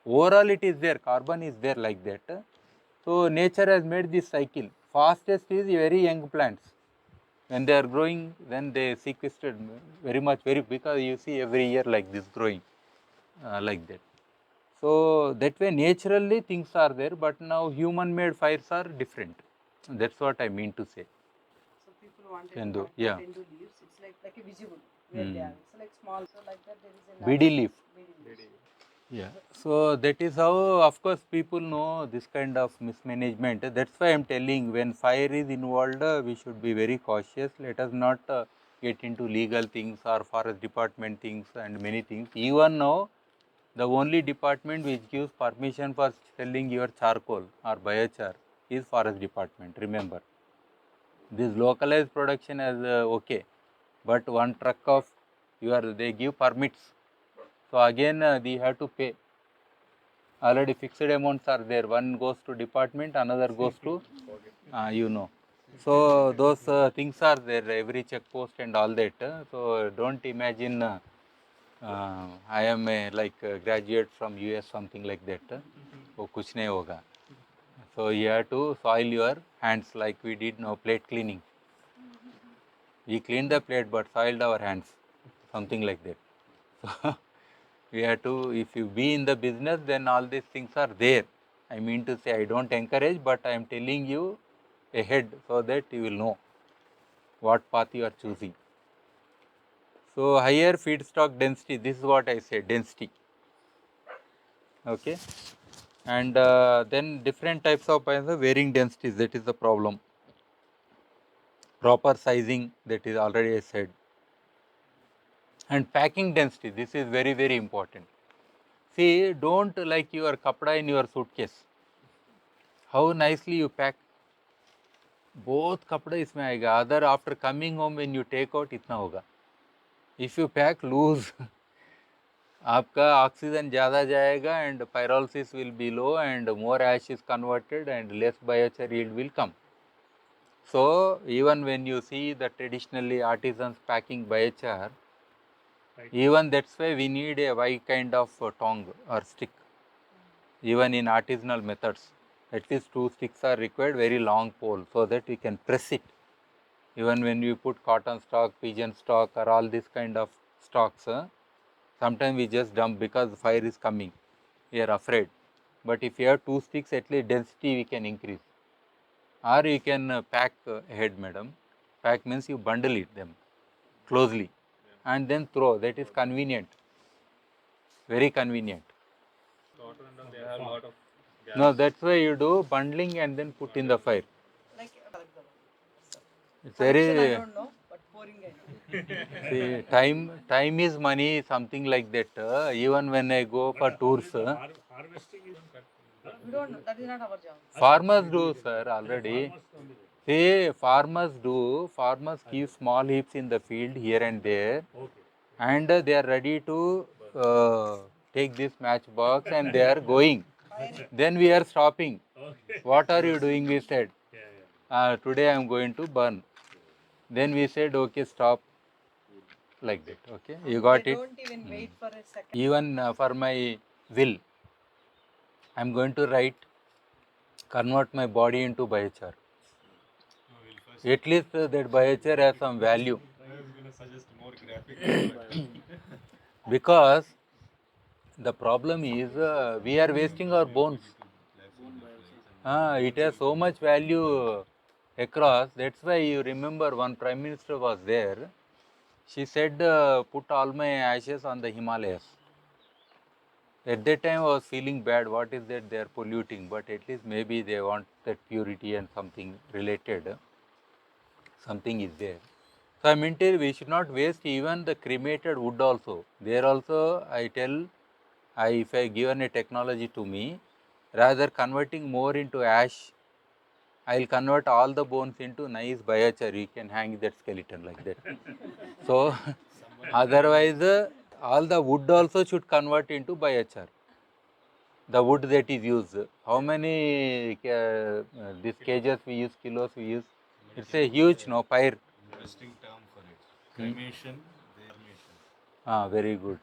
Speaker 1: Overall, it is there. Carbon is there like that. So nature has made this cycle. Fastest is very young plants. When they are growing, then they sequestered very much, because you see every year like this growing like that. So that way naturally things are there, but now human made fires are different. That's what I mean to say.
Speaker 3: So people wanted
Speaker 1: Tendu,
Speaker 3: to cut
Speaker 1: yeah.
Speaker 3: tendu leaves. It's like a visible where they are. It's like small. So like that there is a
Speaker 1: BD leaf.
Speaker 3: BD leaf.
Speaker 1: Yeah. So that is how, of course, people know this kind of mismanagement. That's why I'm telling, when fire is involved, we should be very cautious. Let us not get into legal things or forest department things and many things. Even now, the only department which gives permission for selling your charcoal or biochar is forest department. Remember, this localized production is okay, but one truck of they give permits. So again, we have to pay. Already fixed amounts are there. One goes to department, another goes to So those things are there, every check post and all that. So don't imagine I am a graduate from US, something like that. So kuch nahi hoga. So you have to soil your hands like we did now plate cleaning. We cleaned the plate but soiled our hands, something like that. So we have to, if you be in the business, then all these things are there. I mean to say, I don't encourage, but I am telling you ahead so that you will know what path you are choosing. So higher feedstock density, this is what I said, density. Okay. And then different types of varying densities, that is the problem. Proper sizing, that is already I said. And packing density, this is very, very important. See, don't like your kapda in your suitcase. How nicely you pack. Both kapda इसमें आएगा. Other after coming home when you take out इतना होगा. If you pack loose, आपका oxygen ज़्यादा जाएगा and pyrolysis will be low and more ash is converted and less biochar yield will come. So even when you see the traditionally artisans packing biochar, even that's why we need a wide kind of tongue or stick. Even in artisanal methods, at least 2 sticks are required, very long pole, so that we can press it. Even when we put cotton stock, pigeon stock or all this kind of stocks, sometimes we just dump because the fire is coming. We are afraid. But if you have 2 sticks, at least density we can increase. Or you can pack ahead, madam. Pack means you bundle it them closely and then throw. That is convenient. Very convenient. No, that's why you do bundling and then put in the fire.
Speaker 3: Like
Speaker 1: It's
Speaker 3: collection, I
Speaker 1: very,
Speaker 3: don't know, but pouring I know.
Speaker 1: see, time is money, something like that. Even when I go for tours,
Speaker 2: Harvesting is
Speaker 3: We don't know. That is not our job.
Speaker 1: farmers do, sir, already. See, farmers keep small heaps in the field here and there, and they are ready to take this matchbox and they are going. Then we are stopping. What are you doing? We said, today I am going to burn. Then we said, okay, stop, like that. Okay, you got
Speaker 3: They
Speaker 1: it?
Speaker 3: don't even wait for a second.
Speaker 1: Even for my will, I am going to write, convert my body into biochar. At least that biochar has some value.
Speaker 4: I was going to suggest more graphic.
Speaker 1: Because the problem is we are wasting our bones. It has so much value across. That's why you remember one Prime Minister was there. She said, put all my ashes on the Himalayas. At that time I was feeling bad. What is that they are polluting? But at least maybe they want that purity and something related. Something is there. So I maintain we should not waste even the cremated wood also. There also I tell, if I given a technology to me, rather converting more into ash, I will convert all the bones into nice biochar. You can hang that skeleton like that. So otherwise all the wood also should convert into biochar. The wood that is used. How many these cages we use, kilos we use? It's a huge pyre.
Speaker 4: Interesting term for it. Cremation, cremation.
Speaker 1: Very good.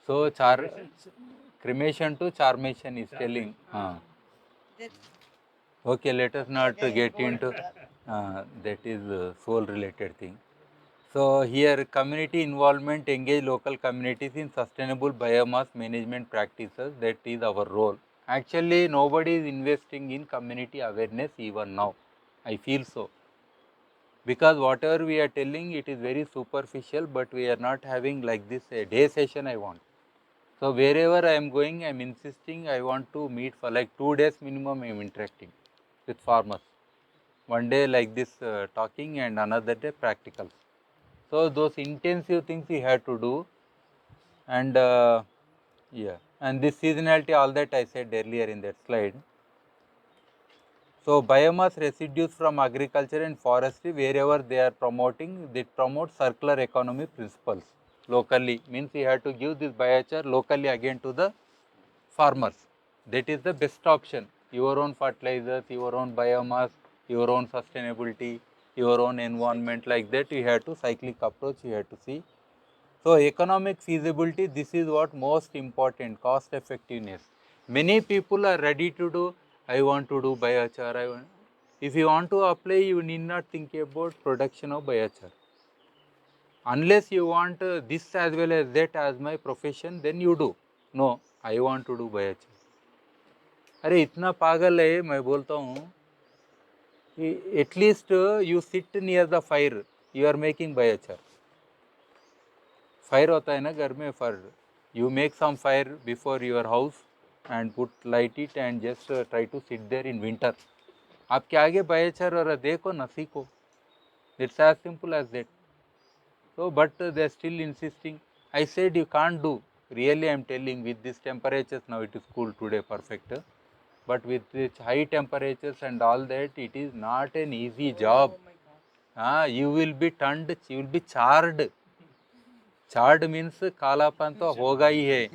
Speaker 1: So cremation to charmation is telling. Okay, let us not get into that is soul related thing. So here community involvement, engage local communities in sustainable biomass management practices. That is our role. Actually, nobody is investing in community awareness even now. I feel so. Because whatever we are telling, it is very superficial, but we are not having like this a day session I want. So wherever I am going, I am insisting I want to meet for like 2 days minimum I am interacting with farmers. One day like this talking and another day practicals. So those intensive things we have to do, and yeah, and this seasonality, all that I said earlier in that slide. So biomass residues from agriculture and forestry, wherever they are promoting, they promote circular economy principles locally. Means we have to give this biochar locally again to the farmers. That is the best option. Your own fertilizers, your own biomass, your own sustainability, your own environment, like that you have to cyclic approach you have to see. So economic feasibility, this is what most important, cost effectiveness. Many people are ready to do, I want to do biochar. If you want to apply, you need not think about production of biochar. Unless you want this as well as that as my profession, then you do. No, I want to do biochar. अरे इतना पागल है मैं बोलता हूँ at least you sit near the fire, you are making biochar. Fire होता है ना घर में, for you make some fire before your house and put light it and just try to sit there in winter. आपके आगे biochar और देखो ना, सीखो. It's as simple as that. So but they are still insisting. I said you can't do. Really I am telling, with these temperatures now it is cool today, perfect. But with these high temperatures and all that, it is not an easy job. You will be turned, you will be charred. Charred means कालापन तो होगा ही है.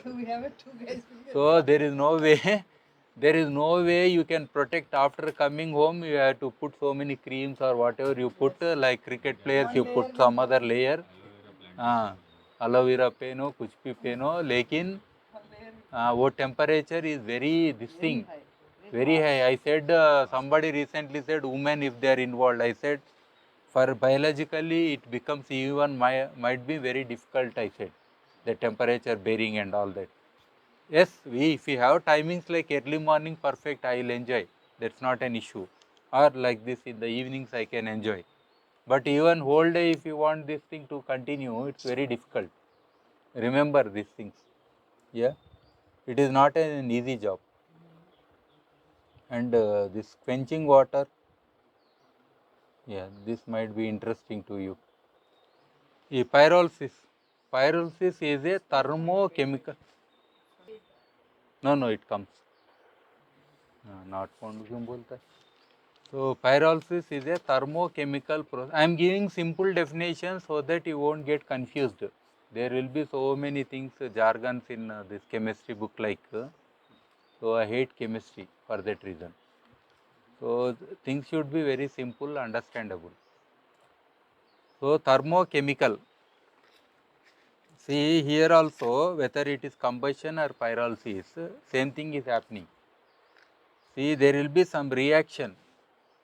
Speaker 3: We have it 2 guys.
Speaker 1: So there is no way, there is no way you can protect after coming home. You have to put so many creams or whatever you put, like cricket players, you put some other layer. aloe vera पहनो, कुछ भी पहनो, लेकिन वो temperature is very this thing, very high. I said somebody recently said women if they are involved. I said for biologically it becomes even might be very difficult. I said the temperature bearing and all that. Yes, if we have timings like early morning, perfect, I will enjoy. That's not an issue. Or like this in the evenings I can enjoy. But even whole day if you want this thing to continue, it's very difficult. Remember these things. Yeah, it is not an easy job. And this quenching water, yeah, this might be interesting to you. Pyrolysis. Pyrolysis is a thermochemical. No, it comes. Not found क्यों बोलता है? So pyrolysis is a thermochemical process. I am giving simple definition so that you won't get confused. There will be so many things, jargons in this chemistry book like. So I hate chemistry for that reason. So things should be very simple, understandable. So thermochemical. See here also, whether it is combustion or pyrolysis, same thing is happening. See, there will be some reaction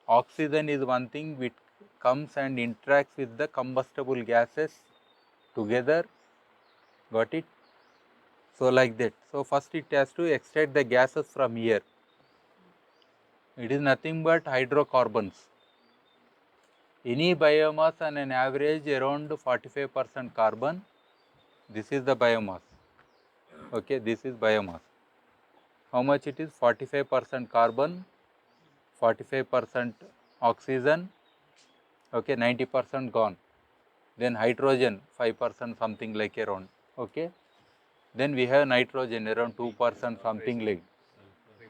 Speaker 1: oxygen is one thing which comes and interacts with the combustible gases together. Got it? So like that. So first it has to extract the gases from here. It is nothing but hydrocarbons. Any biomass on an average around 45% carbon. This is the biomass. Okay, this is biomass. How much it is? 45% carbon, 45% oxygen, okay, 90% gone. Then hydrogen 5% something like around, okay. Then we have nitrogen around 2% something like.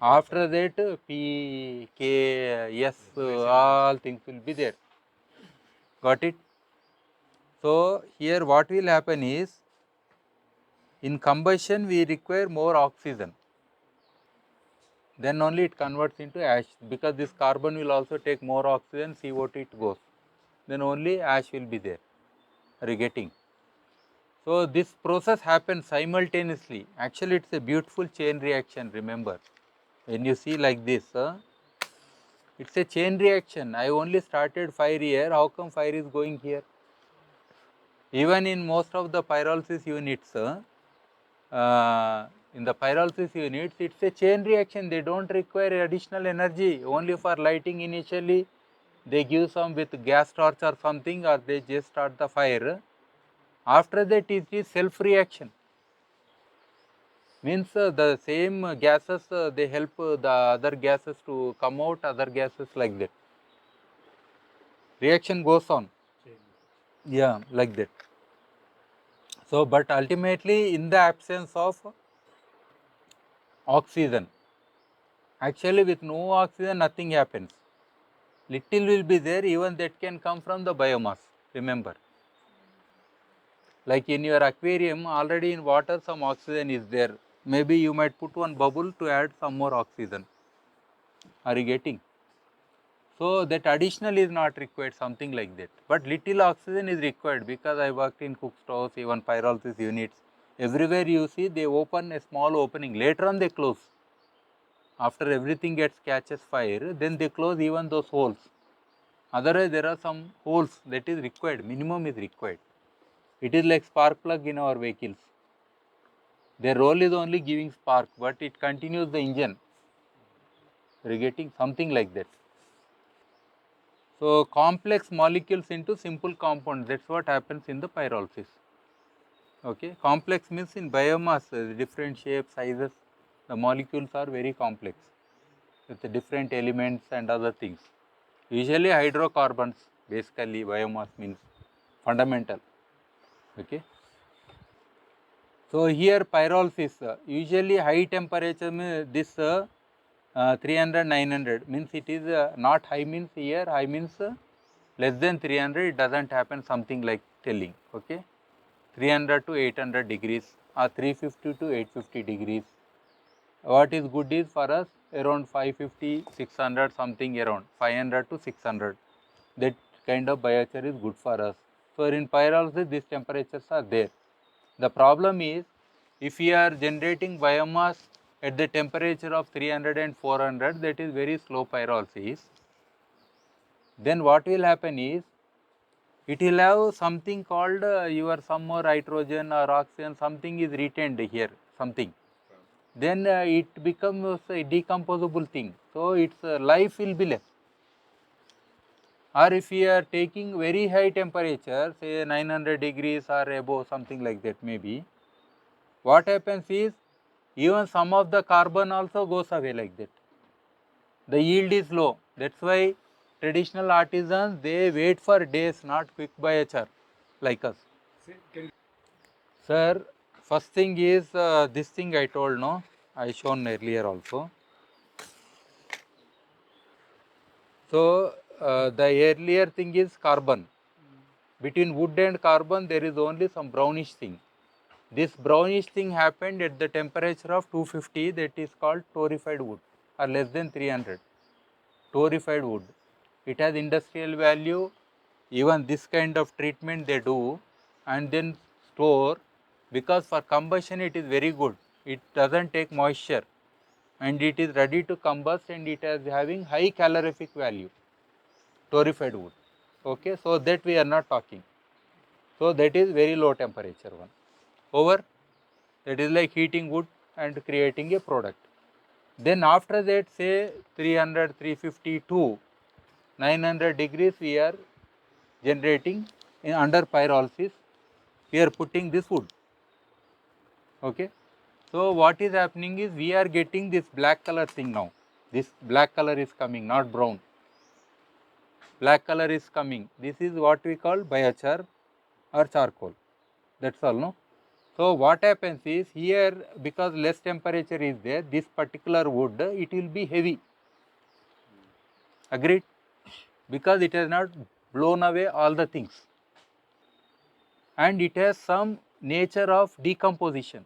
Speaker 1: After that P, K, S, all things will be there. Got it? So here what will happen is, in combustion we require more oxygen. Then only it converts into ash, because this carbon will also take more oxygen, CO2 it goes. Then only ash will be there. Are you getting? So this process happens simultaneously. Actually it's a beautiful chain reaction, remember. When you see like this, it's a chain reaction. I only started fire here, how come fire is going here? Even in most of the pyrolysis units, in the pyrolysis units, it's a chain reaction. They don't require additional energy. Only for lighting initially, they give some with gas torch or something, or they just start the fire. After that, it is self-reaction. Means the same gases, they help the other gases to come out, other gases like that. Reaction goes on. Yeah, like that. So, but ultimately in the absence of oxygen, actually with no oxygen nothing happens. Little will be there, even that can come from the biomass, remember. Like in your aquarium, already in water some oxygen is there. Maybe you might put one bubble to add some more oxygen. Are you getting? So that additional is not required, something like that. But little oxygen is required, because I worked in cook stoves, even pyrolysis units. Everywhere you see they open a small opening, later on they close. After everything catches fire, then they close even those holes. Otherwise there are some holes that is required, minimum is required. It is like spark plug in our vehicles. Their role is only giving spark, but it continues the engine. You are getting? Something like that. So complex molecules into simple compounds, that's what happens in the pyrolysis. Okay, complex means in biomass, different shapes, sizes, the molecules are very complex with the different elements and other things. Usually hydrocarbons, basically biomass means fundamental. Okay. So here pyrolysis, usually high temperature means this 300, 900 means it is not high, means here high means less than 300, it doesn't happen, something like telling. Okay, 300 to 800 degrees or 350 to 850 degrees. What is good is for us around 550, 600, something around 500 to 600. That kind of biochar is good for us. So in pyrolysis these temperatures are there. The problem is, if we are generating biomass at the temperature of 300 and 400, that is very slow pyrolysis. Then what will happen is, it will have something called your some more nitrogen or oxygen, something is retained here, something. Then it becomes a decomposable thing. So its life will be less. Or if we are taking very high temperature, say 900 degrees or above, something like that maybe, what happens is, even some of the carbon also goes away like that. The yield is low. That's why traditional artisans, they wait for days, not quick biochar like us. Sir, first thing is this thing I told, no, I shown earlier also. So the earlier thing is carbon. Between wood and carbon there is only some brownish thing. This brownish thing happened at the temperature of 250, that is called torrefied wood, or less than 300. Torrefied wood. It has industrial value. Even this kind of treatment they do and then store, because for combustion it is very good. It doesn't take moisture and it is ready to combust, and it is having high calorific value. torrefied wood. Okay, so that we are not talking. So that is very low temperature one. Over, that is like heating wood and creating a product. Then after that, say 300, 350 to 900 degrees, we are generating under pyrolysis. We are putting this wood. Okay. So what is happening is we are getting this black color thing now. This black color is coming, not brown. Black color is coming. This is what we call biochar or charcoal. That's all, no? So what happens is here, because less temperature is there, this particular wood, it will be heavy. Agreed? Because it has not blown away all the things. And it has some nature of decomposition.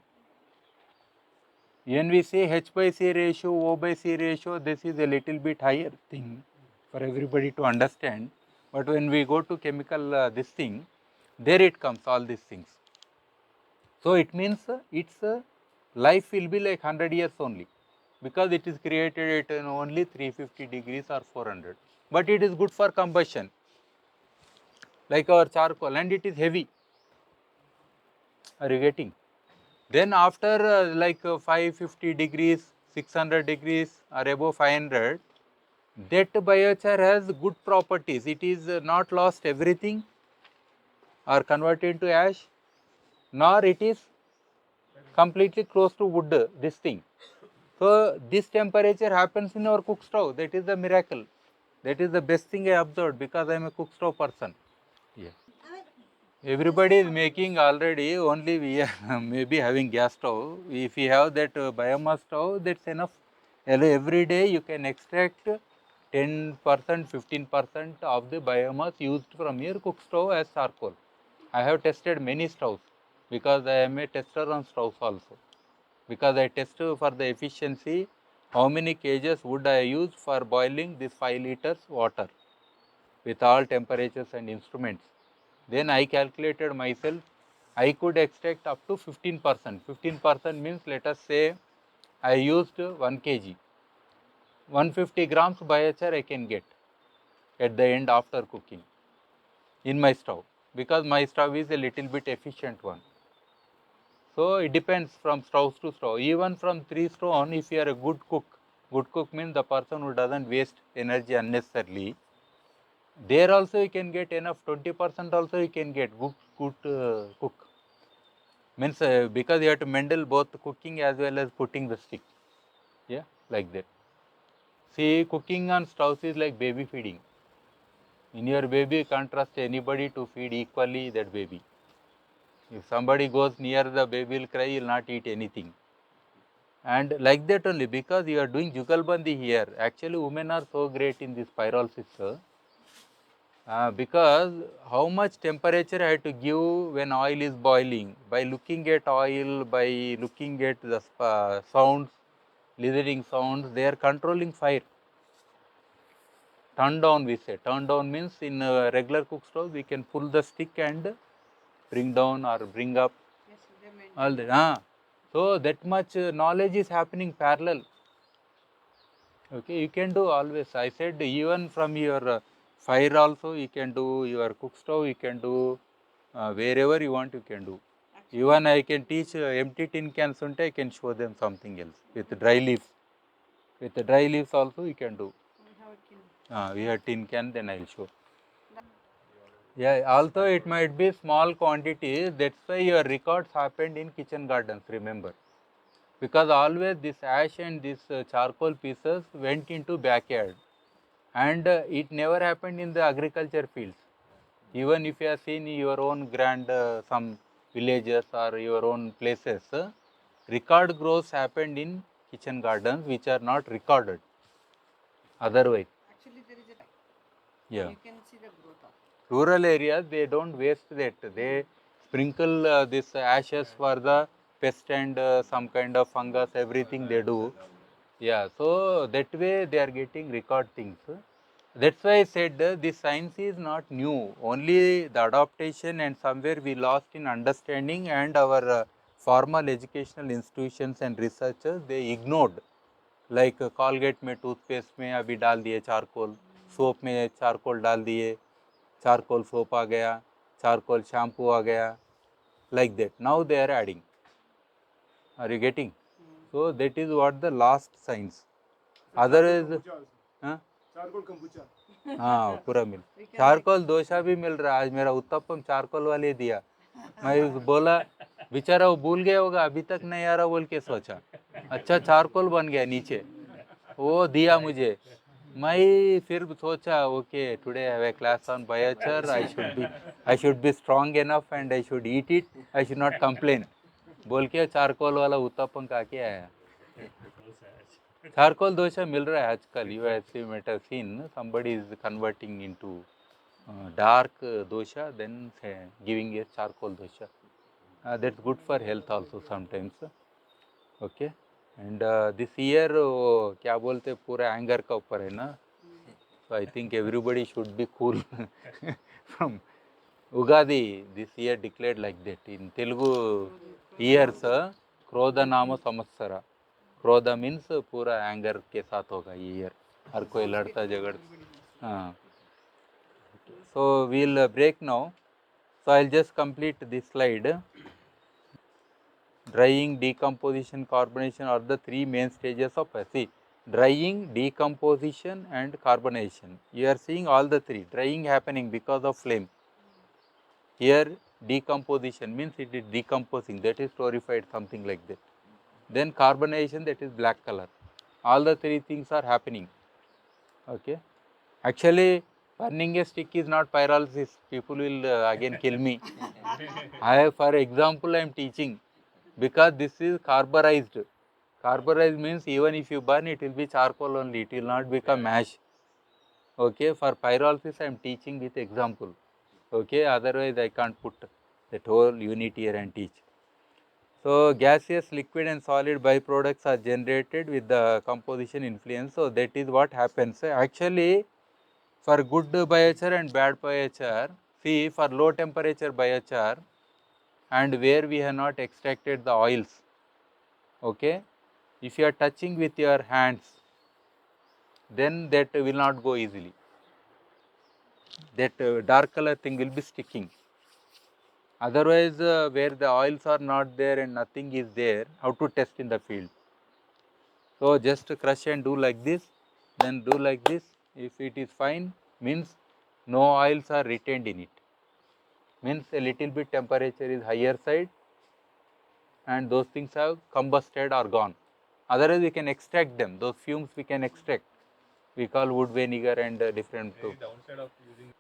Speaker 1: When we say H by C ratio, O by C ratio, this is a little bit higher thing for everybody to understand. But when we go to chemical this thing, there it comes, all these things. So it means its life will be like 100 years only, because it is created at only 350 degrees or 400. But it is good for combustion, like our charcoal, and it is heavy. Are you getting? Then after 550 degrees, 600 degrees or above 500, that biochar has good properties. It is not lost everything or converted into ash, nor it is completely close to wood, this thing. So this temperature happens in our cook stove. That is the miracle. That is the best thing I observed, because I am a cook stove person. Yeah. Everybody is making already, only we are maybe having gas stove. If you have that biomass stove, that's enough. Every day you can extract 10%, 15% of the biomass used from your cook stove as charcoal. I have tested many stoves, because I am a tester on stoves also. Because I test for the efficiency, how many kgs would I use for boiling this 5 liters water with all temperatures and instruments. Then I calculated myself, I could extract up to 15%. 15% means, let us say I used 1 kg. 150 grams biochar I can get at the end after cooking in my stove, because my stove is a little bit efficient one. So it depends from stove to stove. Even from 3 stone, if you are a good cook means the person who doesn't waste energy unnecessarily, there also you can get enough, 20% also you can get good cook. Means because you have to handle both cooking as well as putting the stick. Yeah, like that. See, cooking on stoves is like baby feeding. In your baby, you can't trust anybody to feed equally that baby. If somebody goes near the baby, will cry, he will not eat anything. And like that only, because you are doing jugalbandi here. Actually, women are so great in this pyrolysis. Because how much temperature I have to give when oil is boiling, by looking at oil, by looking at the sounds, listening sounds, they are controlling fire. Turn down, we say. Turn down means in regular cook stove, we can pull the stick and bring down or bring up.
Speaker 3: Yes, they maintain.
Speaker 1: All that. So that much knowledge is happening parallel. Okay, you can do always. I said even from your fire also you can do, your cook stove you can do, wherever you want you can do.
Speaker 3: Actually,
Speaker 1: Even I can teach empty tin cans unte, I can show them something else with dry leaves. With the dry leaves also you can do.
Speaker 3: we have a tin.
Speaker 1: We have tin can, then I will show. Yeah, although it might be small quantities, that's why your records happened in kitchen gardens, remember. Because always this ash and this charcoal pieces went into backyard, and it never happened in the agriculture fields. Even if you have seen your own grand some villages or your own places, record growths happened in kitchen gardens which are not recorded otherwise.
Speaker 3: Actually, there is a.
Speaker 1: Yeah.
Speaker 3: You can see the growth of.
Speaker 1: Rural areas, they don't waste that. They sprinkle this ashes for the pest and some kind of fungus, everything they do. Yeah, so that way they are getting record things. That's why I said this science is not new, only the adaptation and somewhere we lost in understanding, and our formal educational institutions and researchers, they ignored. Like Colgate में toothpaste में अभी डाल दिए charcoal, soap में charcoal डाल दिए, charcoal soap आ गया, charcoal shampoo आ गया, like that. Now they are adding. Are you getting? So that is what the last science. Otherwise, हाँ
Speaker 2: चारकोल कंबूचा
Speaker 1: हाँ पूरा मिल, चारकोल डोसा भी मिल रहा है। आज मेरा उत्तपम चारकोल वाले दिया, मैं बोला बेचारा वो भूल गया होगा, अभी तक नहीं आ रहा बोल के सोचा, अच्छा चारकोल बन गया नीचे, वो दिया मुझे। मैं फिर सोचा okay today I have a class on biochar, I should be strong enough and I should eat it, I should not complain बोल के चारकोल वाला उत्तपम खा के आया। चारकोल डोसा मिल रहा है आजकल, you at seen somebody is converting into dark dosha, then giving a charcoal dosha. That's good for health also sometimes. Okay. And this year क्या बोलते पूरा एंगर का ऊपर है ना, so I think everybody should be cool from Ugadi this year declared like that. In Telugu years क्रोध नाम संवत्सर, क्रोध मीन्स पूरा एंगर के साथ होगा ये ईयर, हर कोई लड़ता झगड़ता। हाँ, so we'll break now. So I'll just complete this slide. Drying, decomposition, carbonation are the three main stages of see, drying, decomposition and carbonation. You are seeing all the three. Drying happening because of flame. Here decomposition means it is decomposing, that is torrefied, something like that. Then carbonation, that is black color. All the three things are happening. Okay. Actually, burning a stick is not pyrolysis. People will again kill me. For example, I am teaching because this is carburized. Carburized means even if you burn, it will be charcoal only. It will not become ash. Okay. For pyrolysis, I am teaching with example. Okay. Otherwise, I can't put that whole unit here and teach. So gaseous, liquid and solid byproducts are generated with the composition influence. So that is what happens. Actually, for good biochar and bad biochar, see for low temperature biochar and where we have not extracted the oils, okay, if you are touching with your hands, then that will not go easily. That dark color thing will be sticking. Otherwise, where the oils are not there and nothing is there, how to test in the field? So just crush and do like this, then do like this. If it is fine, means no oils are retained in it. Means a little bit temperature is higher side and those things have combusted or gone. Otherwise, we can extract them. Those fumes we can extract. We call wood vinegar and different.
Speaker 4: Downside of using.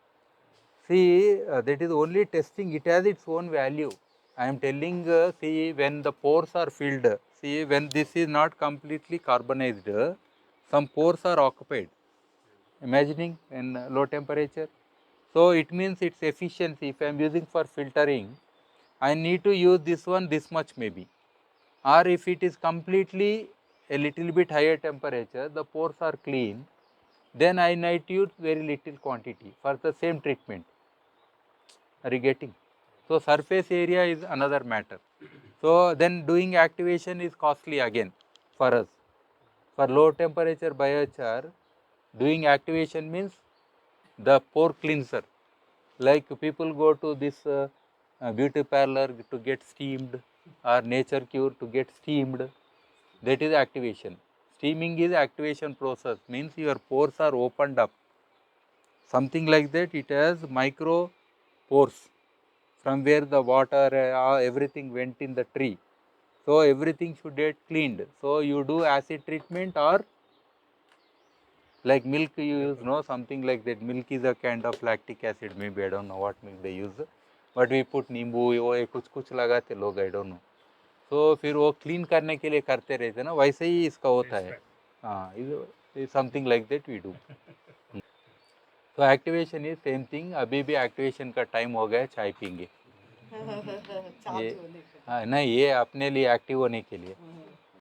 Speaker 1: See, that is only testing. It has its own value. I am telling, see, when the pores are filled, see, when this is not completely carbonized, some pores are occupied. Imagining in low temperature. So it means its efficiency. If I am using for filtering, I need to use this one this much maybe. Or if it is completely a little bit higher temperature, the pores are clean, then I need to use very little quantity for the same treatment. Are you getting? So surface area is another matter. So then doing activation is costly again for us. For low temperature biochar, doing activation means the pore cleanser. Like people go to this beauty parlor to get steamed or nature cure to get steamed, that is activation. Steaming is activation process, means your pores are opened up. Something like that, it has micro pores from where the water, everything went in the tree. So everything should get cleaned. So you do acid treatment or like milk you use, no, something like that. Milk is a kind of lactic acid, maybe I don't know what milk they use, but we put नींबू वो कुछ लगाते लोग, I don't know. So फिर वो clean करने के लिए करते रहते ना, वैसे ही इसका होता है। हाँ, something like that we do. So activation is same thing. अभी भी activation का time हो गया, चाय पीएंगे। ये हाँ नहीं, ये अपने लिए एक्टिव होने के लिए।